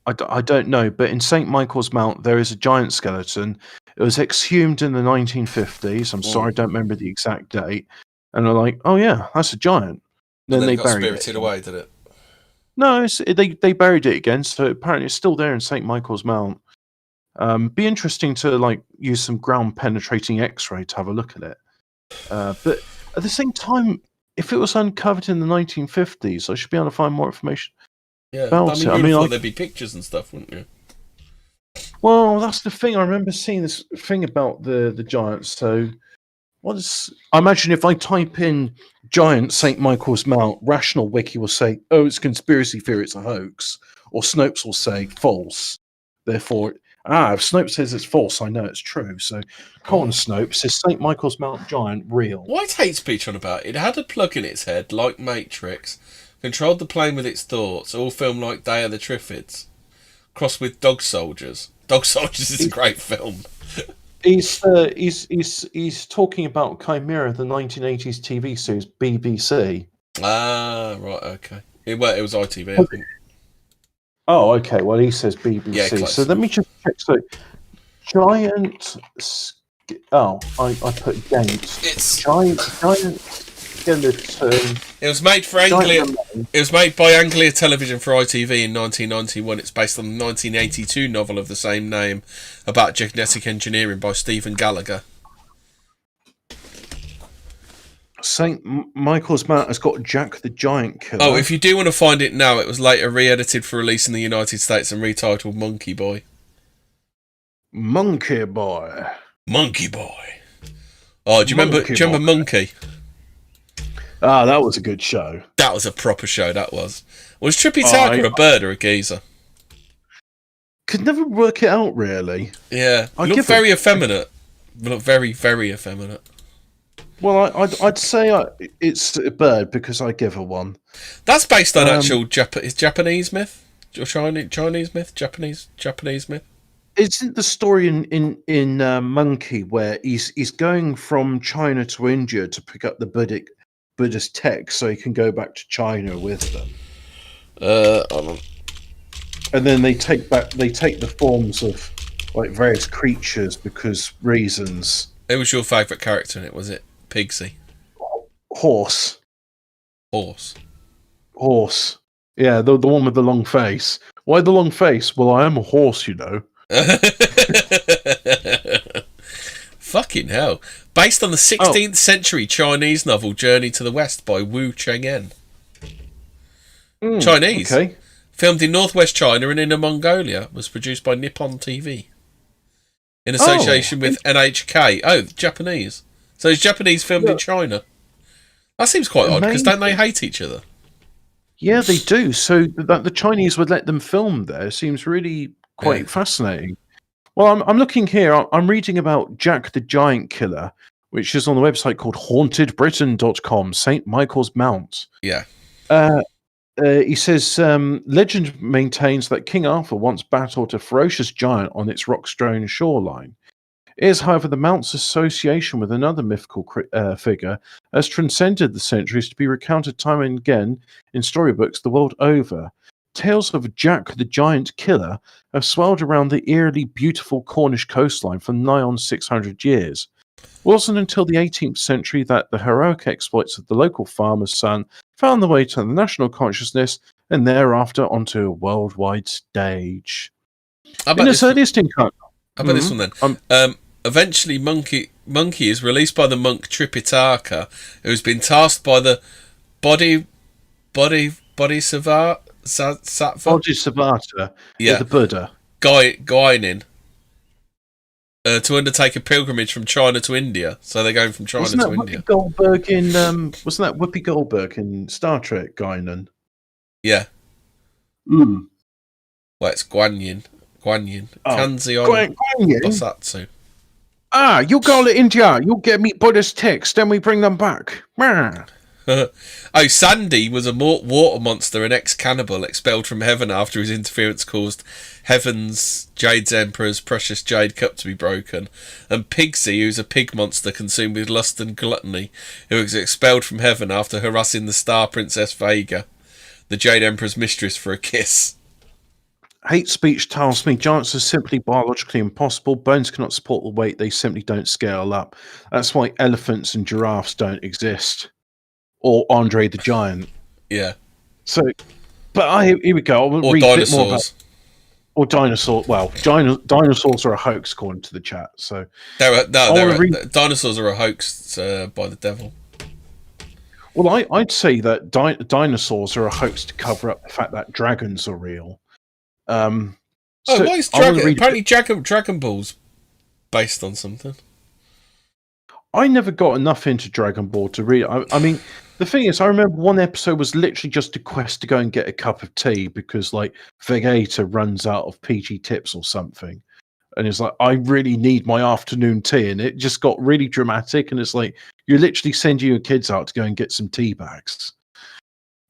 I don't know, but in St. Michael's Mount there is a giant skeleton. It was exhumed in the 1950s. I'm sorry, I don't remember the exact date. And they're like, oh yeah, that's a giant. Then they buried spirited away, did it? No, they buried it again. So apparently it's still there in St. Michael's Mount. Be interesting to use some ground penetrating X-ray to have a look at it. But at the same time, if it was uncovered in the 1950s, I should be able to find more information. Yeah, I mean, thought there'd be pictures and stuff, wouldn't you? Well, that's the thing. I remember seeing this thing about the giants. So, I imagine if I type in "giant St. Michael's Mount," Rational Wiki will say, "Oh, it's a conspiracy theory. It's a hoax," or Snopes will say false. Therefore, if Snopes says it's false, I know it's true. So, come on, Snopes, is St. Michael's Mount giant real? What hate speech on about? It had a plug in its head, like Matrix. Controlled the plane with its thoughts, all filmed like Day of the Triffids. Crossed with Dog Soldiers. Dog Soldiers is a great film. He's talking about Chimera, the 1980s TV series, BBC. Ah, right, okay. It was ITV, I think. Oh, okay. Well, he says BBC. Yeah, so let me just check. So, giant. I put gates. It's giant skeleton. It was made for Anglia. It was made by Anglia Television for ITV in 1991. It's based on the 1982 novel of the same name about genetic engineering by Stephen Gallagher. St. Michael's Mount has got Jack the Giant Killer. Oh, if you do want to find it now, it was later re-edited for release in the United States and retitled Monkey Boy. Monkey Boy. Monkey Boy. Oh, do you remember Monkey? Ah, that was a good show. That was a proper show, that was. Was Trippy Tucker a bird or a geezer? Could never work it out, really. Yeah. Looked very effeminate. Looked very, very effeminate. Well, I'd say it's a bird because I give her one. That's based on actual Japanese myth? Or Chinese myth? Japanese myth? Isn't the story in Monkey where he's going from China to India to pick up the Buddhist text so he can go back to China with them? And then they take the forms of various creatures because reasons. Who was your favourite character in it? Was it Pigsy? Horse. Horse. Yeah, the one with the long face. Why the long face? Well, I am a horse, you know. Fucking hell. Based on the 16th century Chinese novel Journey to the West by Wu Cheng'en. Chinese. Okay. Filmed in northwest China and Inner Mongolia. Was produced by Nippon TV. In association with NHK. Oh, Japanese. So it's Japanese filmed in China. That seems quite odd, because don't they hate each other? Yeah, they do. So that the Chinese would let them film there seems really quite fascinating. Well, I'm looking here. I'm reading about Jack the Giant Killer, which is on the website called hauntedbritain.com, St. Michael's Mount. Yeah. He says, legend maintains that King Arthur once battled a ferocious giant on its rock-strewn shoreline. It is, however, the Mount's association with another mythical figure has transcended the centuries to be recounted time and again in storybooks the world over. Tales of Jack the Giant Killer have swelled around the eerily beautiful Cornish coastline for nigh on 600 years. It wasn't until the 18th century that the heroic exploits of the local farmer's son found their way to the national consciousness and thereafter onto a worldwide stage. How about this one then? Eventually, Monkey is released by the monk Tripitaka, who's been tasked by the Bodhisattva, the Buddha, Guainin, to undertake a pilgrimage from China to India. So they're going from China to India. Wasn't that Whoopi Goldberg in Star Trek, Guinan? Yeah. Well, it's Guanyin. Guanyin. Bosatsu. You go to India, you get me Buddhist texts, then we bring them back. Sandy was a water monster, an ex-cannibal expelled from heaven after his interference caused Heaven's Jade's Emperor's precious jade cup to be broken. And Pigsy, who's a pig monster consumed with lust and gluttony, who was expelled from heaven after harassing the star Princess Vega, the Jade Emperor's mistress, for a kiss. Hate speech tells me giants are simply biologically impossible. Bones cannot support the weight. They simply don't scale up. That's why elephants and giraffes don't exist. Or Andre the Giant. Yeah. So, but here we go. Or dinosaurs. Or dinosaurs. Well, dinosaurs are a hoax, according to the chat. So dinosaurs are a hoax by the devil. Well, I'd say that dinosaurs are a hoax to cover up the fact that dragons are real. Why is apparently Dragon Ball's based on something? I never got enough into Dragon Ball to read. I mean, the thing is, I remember one episode was literally just a quest to go and get a cup of tea because, like, Vegeta runs out of PG tips or something. And it's like, I really need my afternoon tea. And it just got really dramatic. And it's like, you're literally sending your kids out to go and get some tea bags.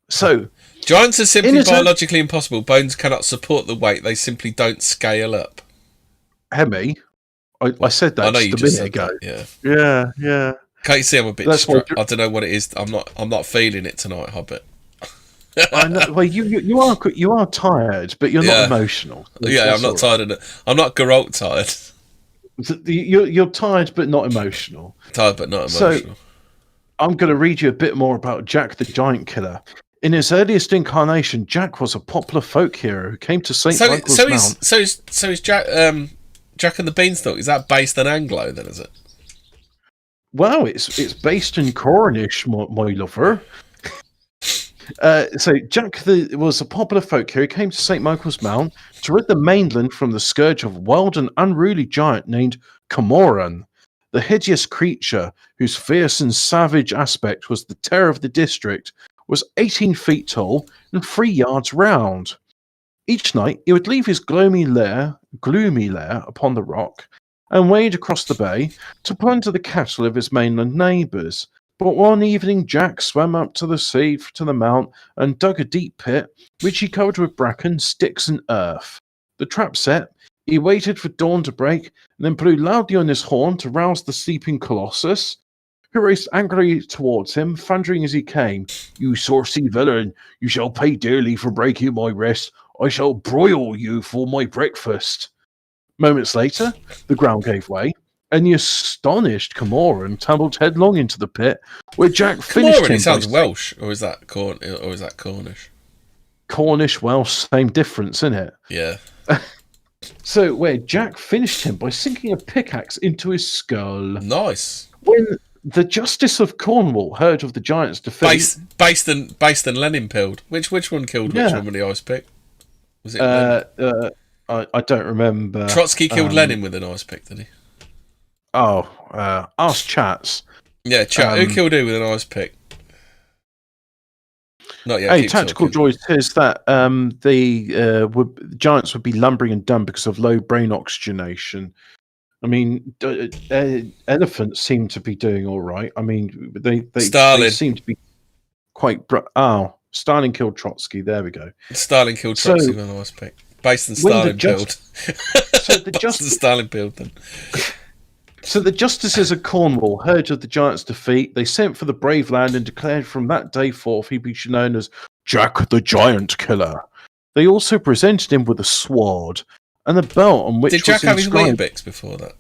So, giants are simply biologically impossible. Bones cannot support the weight. They simply don't scale up. Hemi, I said that just a minute ago. Yeah. Can't you see I'm a bit distracted? I don't know what it is. I'm not feeling it tonight, Hobbit. I know. Well, you are tired, but you're not emotional. I'm not tired. I'm not Geralt tired. You're tired, but not emotional. Tired, but not emotional. So, I'm going to read you a bit more about Jack the Giant Killer. In his earliest incarnation, Jack was a popular folk hero who came to St. Michael's Mount. So is Jack and the Beanstalk, is that based on Anglo then, is it? Well, it's based in Cornish, my lover. So Jack was a popular folk hero who came to St. Michael's Mount to rid the mainland from the scourge of a wild and unruly giant named Camoran. The hideous creature, whose fierce and savage aspect was the terror of the district, was 18 feet tall and 3 yards round. Each night he would leave his gloomy lair upon the rock and wade across the bay to plunder the cattle of his mainland neighbours. But one evening Jack swam up to the sea, to the mount, and dug a deep pit, which he covered with bracken, sticks and earth. The trap set, he waited for dawn to break, and then blew loudly on his horn to rouse the sleeping colossus, who raced angrily towards him, thundering as he came, "You saucy villain, you shall pay dearly for breaking my rest. I shall broil you for my breakfast." Moments later, the ground gave way, and the astonished Camoran tumbled headlong into the pit, where Jack finished him. It sounds Welsh, or is that Cornish? Cornish, Welsh, same difference, isn't it? Yeah. So, where Jack finished him by sinking a pickaxe into his skull. Nice. When the Justice of Cornwall heard of the giant's defeat, based on Leninpeld. Which one killed which one with the ice pick? Was it? I don't remember. Trotsky killed Lenin with an ice pick, did he? Ask chats. Yeah, chat. Who killed who with an ice pick? Not yet. Hey, Tactical Joy says that the giants would be lumbering and dumb because of low brain oxygenation. I mean, elephants seem to be doing all right. I mean, they seem to be quite. Stalin killed Trotsky. There we go. Stalin killed Trotsky with an ice pick. Based on Stalin build. So the Stalin build then. So the justices of Cornwall heard of the giant's defeat. They sent for the brave lad and declared from that day forth he be known as Jack the Giant Killer. They also presented him with a sword and a belt on which Did Jack was have his inscribed... Weetabix before that?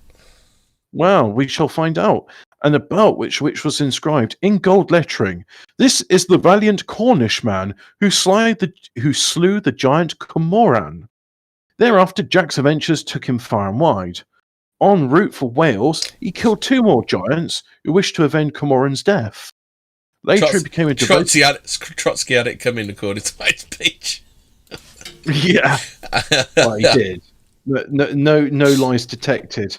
Well, we shall find out. And a belt which was inscribed in gold lettering. This is the valiant Cornish man who slew the giant Cormoran. Thereafter, Jack's adventures took him far and wide. En route for Wales, he killed 2 more giants who wished to avenge Cormoran's death. Later, he became a Trotsky had it come in according to my speech. Yeah, well, he did. No lies detected.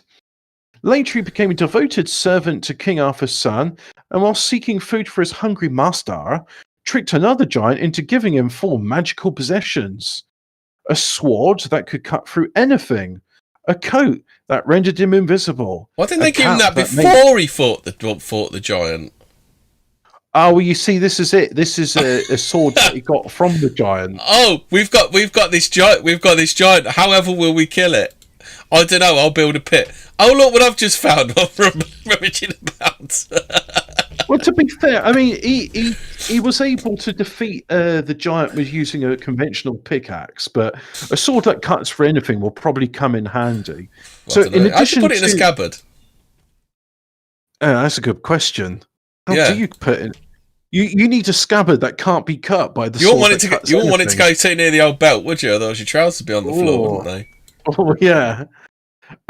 Later, he became a devoted servant to King Arthur's son, and while seeking food for his hungry master, tricked another giant into giving him 4 magical possessions: a sword that could cut through anything, a coat that rendered him invisible. Why didn't they give him that before he fought the giant? Oh, well, you see, this is it. This is a sword that he got from the giant. Oh, we've got this giant. We've got this giant. However, will we kill it? I don't know. I'll build a pit. Oh, look what I've just found. I'm rummaging about. Well, to be fair, I mean, he was able to defeat the giant with using a conventional pickaxe, but a sword that cuts for anything will probably come in handy. So, in addition, put it in a scabbard. That's a good question. How do you put it? You need a scabbard that can't be cut by the sword. You wouldn't want it to go too near the old belt, would you? Otherwise, your trousers would be on the floor, wouldn't they? Oh yeah.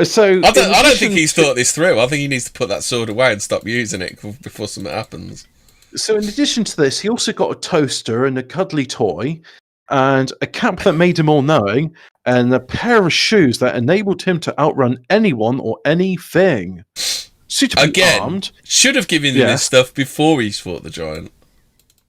So I don't think he's thought this through. I think he needs to put that sword away and stop using it before something happens. So in addition to this, he also got a toaster and a cuddly toy, and a cap that made him all-knowing, and a pair of shoes that enabled him to outrun anyone or anything. Suitably armed. Should have given him this stuff before he fought the giant.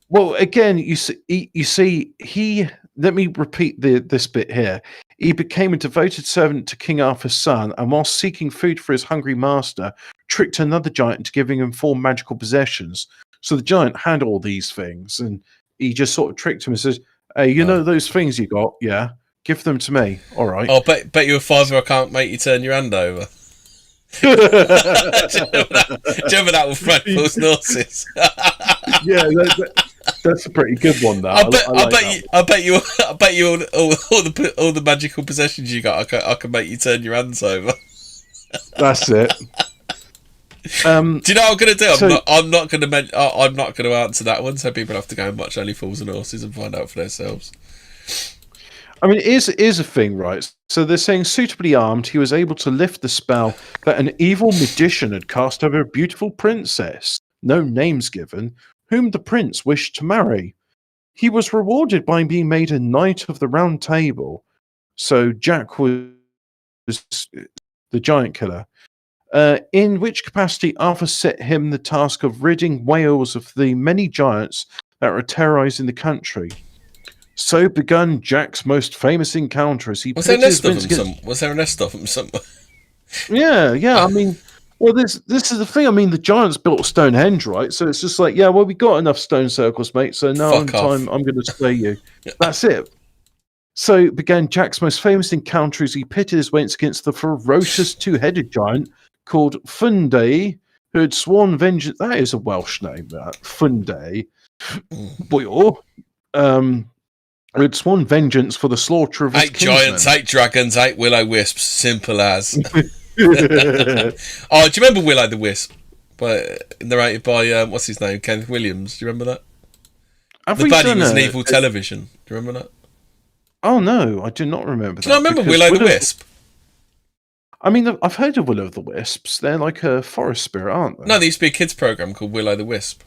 Well, again, you see, he. Let me repeat this bit here. He became a devoted servant to King Arthur's son, and while seeking food for his hungry master, tricked another giant into giving him 4 magical possessions. So the giant had all these things, and he just sort of tricked him and says, "Hey, you know those things you got? Yeah, give them to me. All right." Oh, bet you a fiver I can't make you turn your hand over. Do you remember that with Frank Paul's Norses? Yeah, that's a pretty good one. Though I bet you all the magical possessions you got. I can make you turn your hands over. That's it. Do you know what I'm going to do? I'm not going to answer that one. So people have to go and watch Only Fools and Horses and find out for themselves. I mean, it is a thing, right? So they're saying, suitably armed, he was able to lift the spell that an evil magician had cast over a beautiful princess, no names given, whom the prince wished to marry. He was rewarded by being made a knight of the Round Table. So Jack was the giant killer. In which capacity Arthur set him the task of ridding Wales of the many giants that were terrorizing the country. So begun Jack's most famous encounter as he was there a nest of them somewhere? Yeah. I mean, well, this is the thing. I mean, the giants built Stonehenge, right? So it's just like, yeah, well, we got enough stone circles, mate. So now I'm going to slay you. That's it. So began Jack's most famous encounter as he pitted his weights against the ferocious 2-headed giant called Funday, who had sworn vengeance. That is a Welsh name, that Funday. Boy, who had sworn vengeance for the slaughter of his 8 giants, 8 dragons, 8 will-o-wisps, simple as. Oh, do you remember Will-o'-the-Wisp? Narrated by, what's his name, Kenneth Williams? Do you remember that? The baddie was an evil television. Do you remember that? Oh, no, I do not remember that. Do you not remember Will-o'-the-Wisp? I mean, I've heard of Will-o'-the-Wisps. They're like a forest spirit, aren't they? No, there used to be a kids' programme called Will-o'-the-Wisp.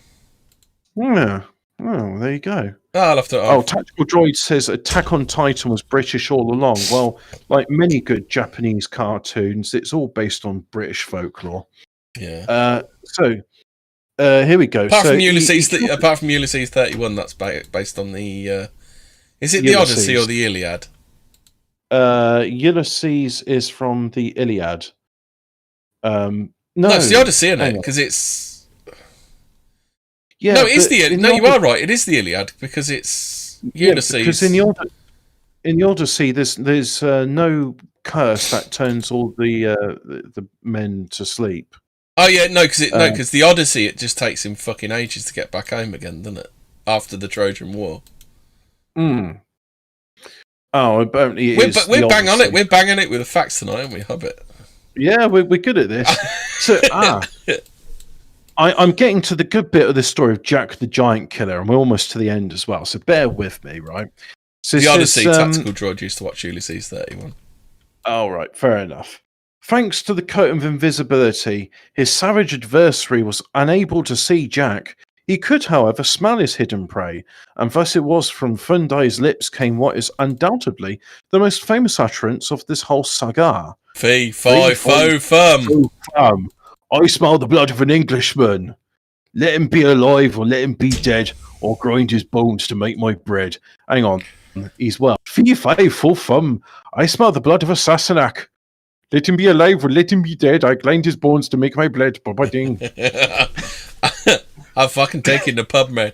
Yeah. Oh, there you go. I'll have to. Tactical Droid says Attack on Titan was British all along. Well, like many good Japanese cartoons, it's all based on British folklore. Yeah. So here we go. Apart from Ulysses 31, that's based on the. Is it the Odyssey or the Iliad? Ulysses is from the Iliad. No, it's the Odyssey, isn't it? Because it's. Yeah, no, it is the Iliad. No, you are right. It is the Iliad because it's Ulysses. Because in the Odyssey, there's no curse that turns all the men to sleep. Oh yeah, because the Odyssey, it just takes him fucking ages to get back home again, doesn't it? After the Trojan War. Oh, apparently we're bang on it. We're banging it with the facts tonight, aren't we, Hobbit? Yeah, we're good at this. So I'm getting to the good bit of the story of Jack the Giant Killer, and we're almost to the end as well. So bear with me, right? So the Odyssey tactical droid used to watch Ulysses 31. Oh, right, fair enough. Thanks to the coat of invisibility, his savage adversary was unable to see Jack. He could, however, smell his hidden prey, and thus it was from Fundai's lips came what is undoubtedly the most famous utterance of this whole saga. Fee, fi, fo, fum. I smell the blood of an Englishman. Let him be alive or let him be dead, or grind his bones to make my bread. Hang on, he's well. Fee, fi, fo, fum. I smell the blood of a Sassenach. Let him be alive or let him be dead. I grind his bones to make my blood. Ba-ba-ding. I'm fucking taking the pub, man.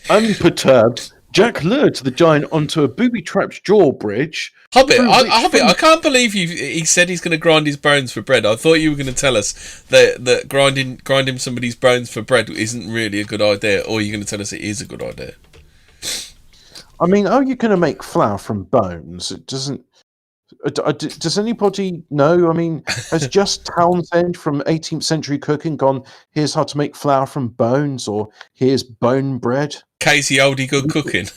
Unperturbed, Jack lured the giant onto a booby-trapped drawbridge. Hobbit, I can't believe he said he's going to grind his bones for bread. I thought you were going to tell us that grinding somebody's bones for bread isn't really a good idea, or you're going to tell us it is a good idea. I mean, are you going to make flour from bones? It doesn't. Does anybody know? I mean, has just Townsend from 18th Century Cooking gone, here's how to make flour from bones, or here's bone bread? Casey Oldie Good Cooking.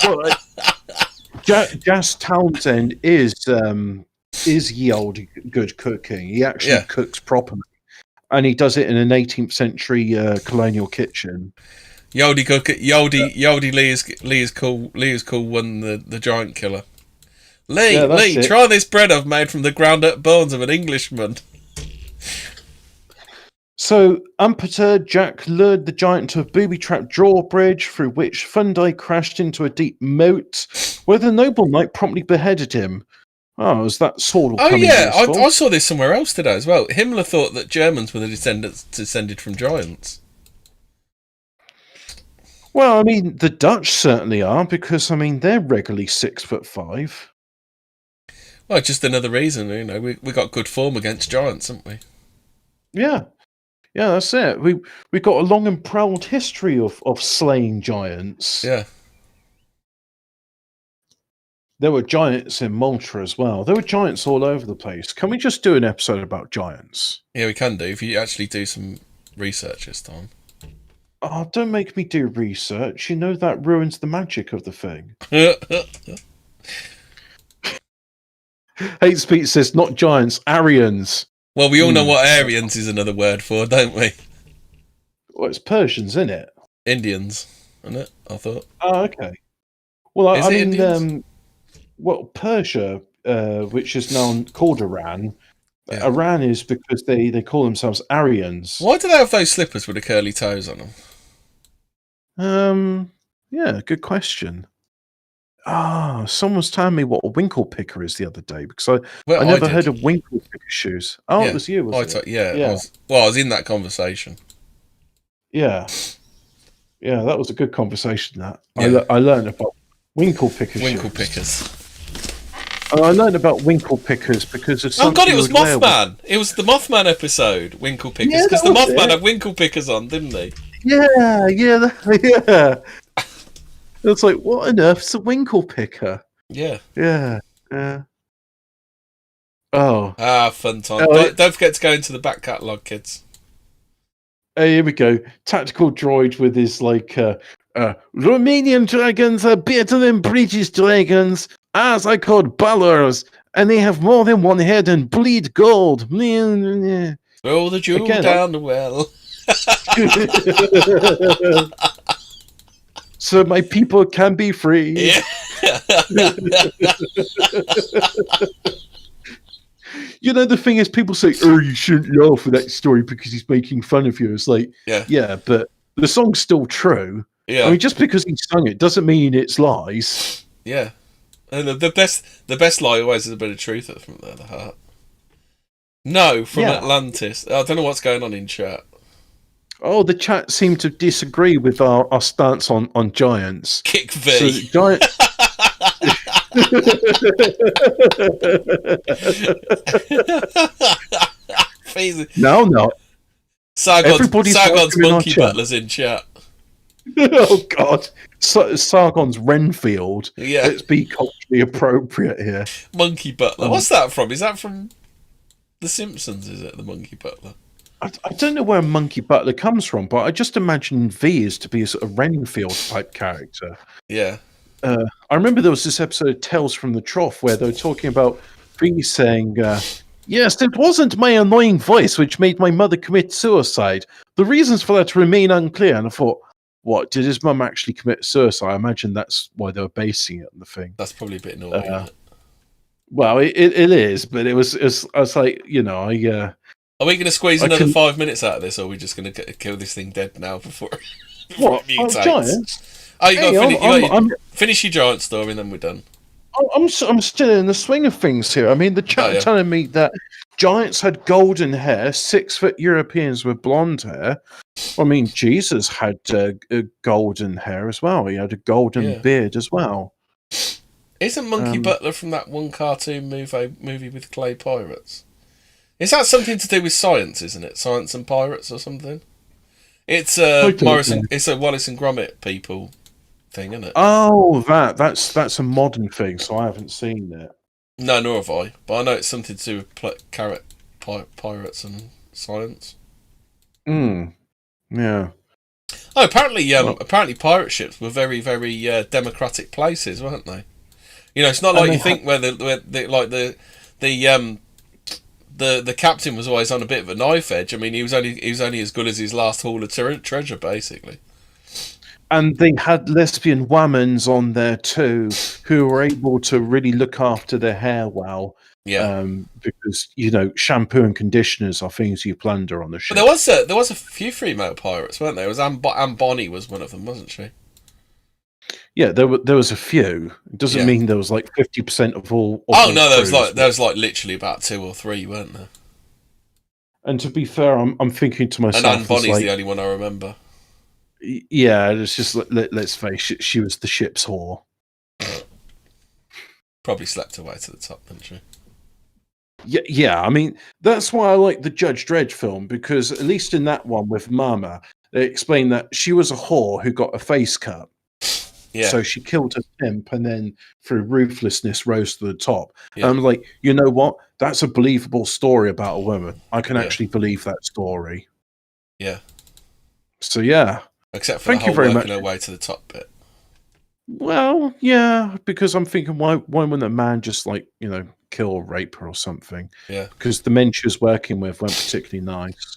Well, Jas Townsend is ye olde good cooking. He actually cooks properly, and he does it in an 18th century colonial kitchen. Yoldy Lee is cool. Lee is cool. Won the giant killer. Lee, try this bread I've made from the ground up bones of an Englishman. So, unperturbed, Jack lured the giant to a booby-trapped drawbridge through which Fundai crashed into a deep moat, where the noble knight promptly beheaded him. Oh, is that sword? Oh yeah, I saw this somewhere else today as well. Himmler thought that Germans were the descended from giants. Well, I mean, the Dutch certainly are, because I mean they're regularly 6'5". Well, just another reason, you know, we got good form against giants, haven't we? Yeah, that's it. We got a long and proud history of slaying giants. Yeah. There were giants in Malta as well. There were giants all over the place. Can we just do an episode about giants? Yeah, we can do, if you actually do some research this time. Oh, don't make me do research. You know that ruins the magic of the thing. Hate Speech says, not giants, Aryans. Well, we all know what Aryans is another word for, don't we? Well, it's Persians, isn't it? Indians, isn't it? I thought. Oh, okay. Well, I mean, Indians? Persia, which is now called Iran. Yeah. Iran is because they call themselves Aryans. Why do they have those slippers with the curly toes on them? Yeah, good question. Someone was telling me what a winkle picker is the other day, because I never heard of winkle picker shoes. Oh, yeah. It was you, was it? Yeah. I was in that conversation. Yeah, that was a good conversation. That I learned about winkle pickers. And I learned about winkle pickers because of something. Oh God, it was Mothman. It was the Mothman episode, winkle pickers, because the Mothman had winkle pickers on, didn't they? Yeah. It's like, what on earth's a winkle picker? Yeah. Oh. Fun time. Don't forget to go into the back catalogue, kids. Hey, here we go. Tactical droid with his, Romanian dragons are better than British dragons, as I called Balors, and they have more than one head and bleed gold. Throw the jewel down the well. So my people can be free. Yeah. You know, the thing is, people say, "Oh, you shouldn't laugh at that story because he's making fun of you." It's like, yeah, but the song's still true. Yeah. I mean, just because he sung it doesn't mean it's lies. Yeah, and the best lie always is a bit of truth from the heart. No, from Atlantis. I don't know what's going on in chat. Oh, the chat seemed to disagree with our stance on giants. Kick V. So giant. No. Sargon's monkey butler's in chat. Oh God, Sargon's Renfield. Yeah, let's be culturally appropriate here. Monkey butler. What's that from? Is that from The Simpsons? Is it the monkey butler? I don't know where Monkey Butler comes from, but I just imagine V is to be a sort of Renfield type character. Yeah. I remember there was this episode of Tales from the Trough where they were talking about V saying, yes, it wasn't my annoying voice which made my mother commit suicide. The reasons for that remain unclear. And I thought, what, did his mum actually commit suicide? I imagine that's why they were basing it on the thing. That's probably a bit annoying, isn't it? Well, it is, but I was like, are we going to squeeze another 5 minutes out of this, or are we just going to kill this thing dead now before it mutates? Giants? Oh, you got to finish your giant story, and then we're done. I'm still in the swing of things here. I mean, the chat telling me that giants had golden hair, 6 foot Europeans with blonde hair. I mean, Jesus had golden hair as well. He had a golden beard as well. Isn't Monkey Butler from that one cartoon movie with clay pirates? Is that something to do with science, isn't it? Science and pirates or something? It's it's a Wallace and Gromit people thing, isn't it? Oh, that's a modern thing, so I haven't seen it. No, nor have I. But I know it's something to do with pirates and science. Yeah. Oh, apparently pirate ships were very, very democratic places, weren't they? It's not like you think where the captain was always on a bit of a knife edge. I mean, he was only as good as his last haul of treasure, basically. And they had lesbian women on there too, who were able to really look after their hair well. Yeah. Because shampoo and conditioners are things you plunder on the ship. But there was a few female pirates, weren't there? It was Anne Bonny was one of them, wasn't she? Yeah, there was a few. It doesn't mean there was like 50% of all. There was literally about 2 or 3, weren't there? And to be fair, I'm thinking to myself, and Anne Bonny's the only one I remember. Yeah, it's just let's face it, she was the ship's whore. Probably slept her way to the top, didn't she? Yeah. I mean, that's why I like the Judge Dredd film, because at least in that one with Mama, they explain that she was a whore who got a face cut. Yeah. So she killed her pimp and then through ruthlessness rose to the top. Yeah. And I'm like, you know what? That's a believable story about a woman. I can actually believe that story. Yeah. So yeah. Except for the whole working her way to the top bit. Well, yeah, because I'm thinking, why wouldn't a man just kill or rape her or something? Yeah. Because the men she was working with weren't particularly nice.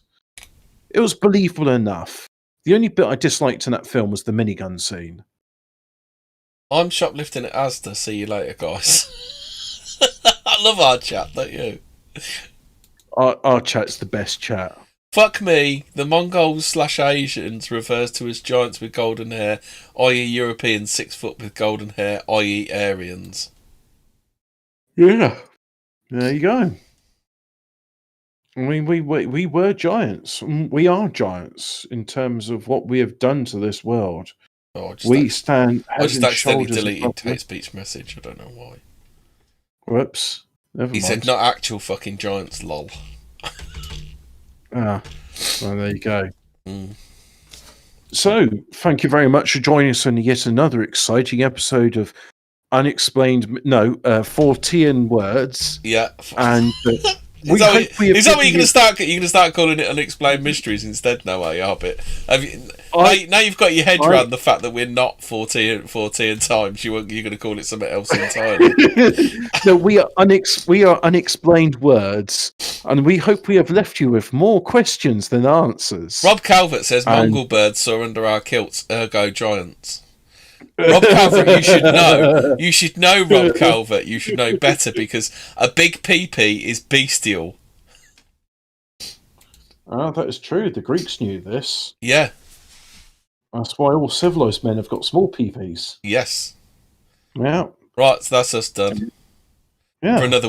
It was believable enough. The only bit I disliked in that film was the minigun scene. I'm shoplifting at Asda. See you later, guys. I love our chat, don't you? Our chat's the best chat. Fuck me, the Mongols/Asians refers to as giants with golden hair, i.e. Europeans 6 foot with golden hair, i.e. Aryans. Yeah. There you go. I mean, we were giants. We are giants in terms of what we have done to this world. I just accidentally deleted hate speech message. I don't know why. Whoops. Never mind. He said not actual fucking giants, lol. Well, there you go. So, thank you very much for joining us on yet another exciting episode of Fortean Words. Yeah. And is that what you're going to start? You're going to start calling it Unexplained Mysteries instead now, are you, Hobbit? Now you've got your head around the fact that we're not 14 times. You're going to call it something else entirely. No, we are Unexplained Words, and we hope we have left you with more questions than answers. Rob Calvert says Mongol birds soar under our kilts, ergo giants. Rob Calvert, you should know. You should know, Rob Calvert. You should know better, because a big pee-pee is bestial. That is true. The Greeks knew this. Yeah. That's why all civilized men have got small pee-pees. Yes. Yeah. Right, so that's us done. Yeah. For another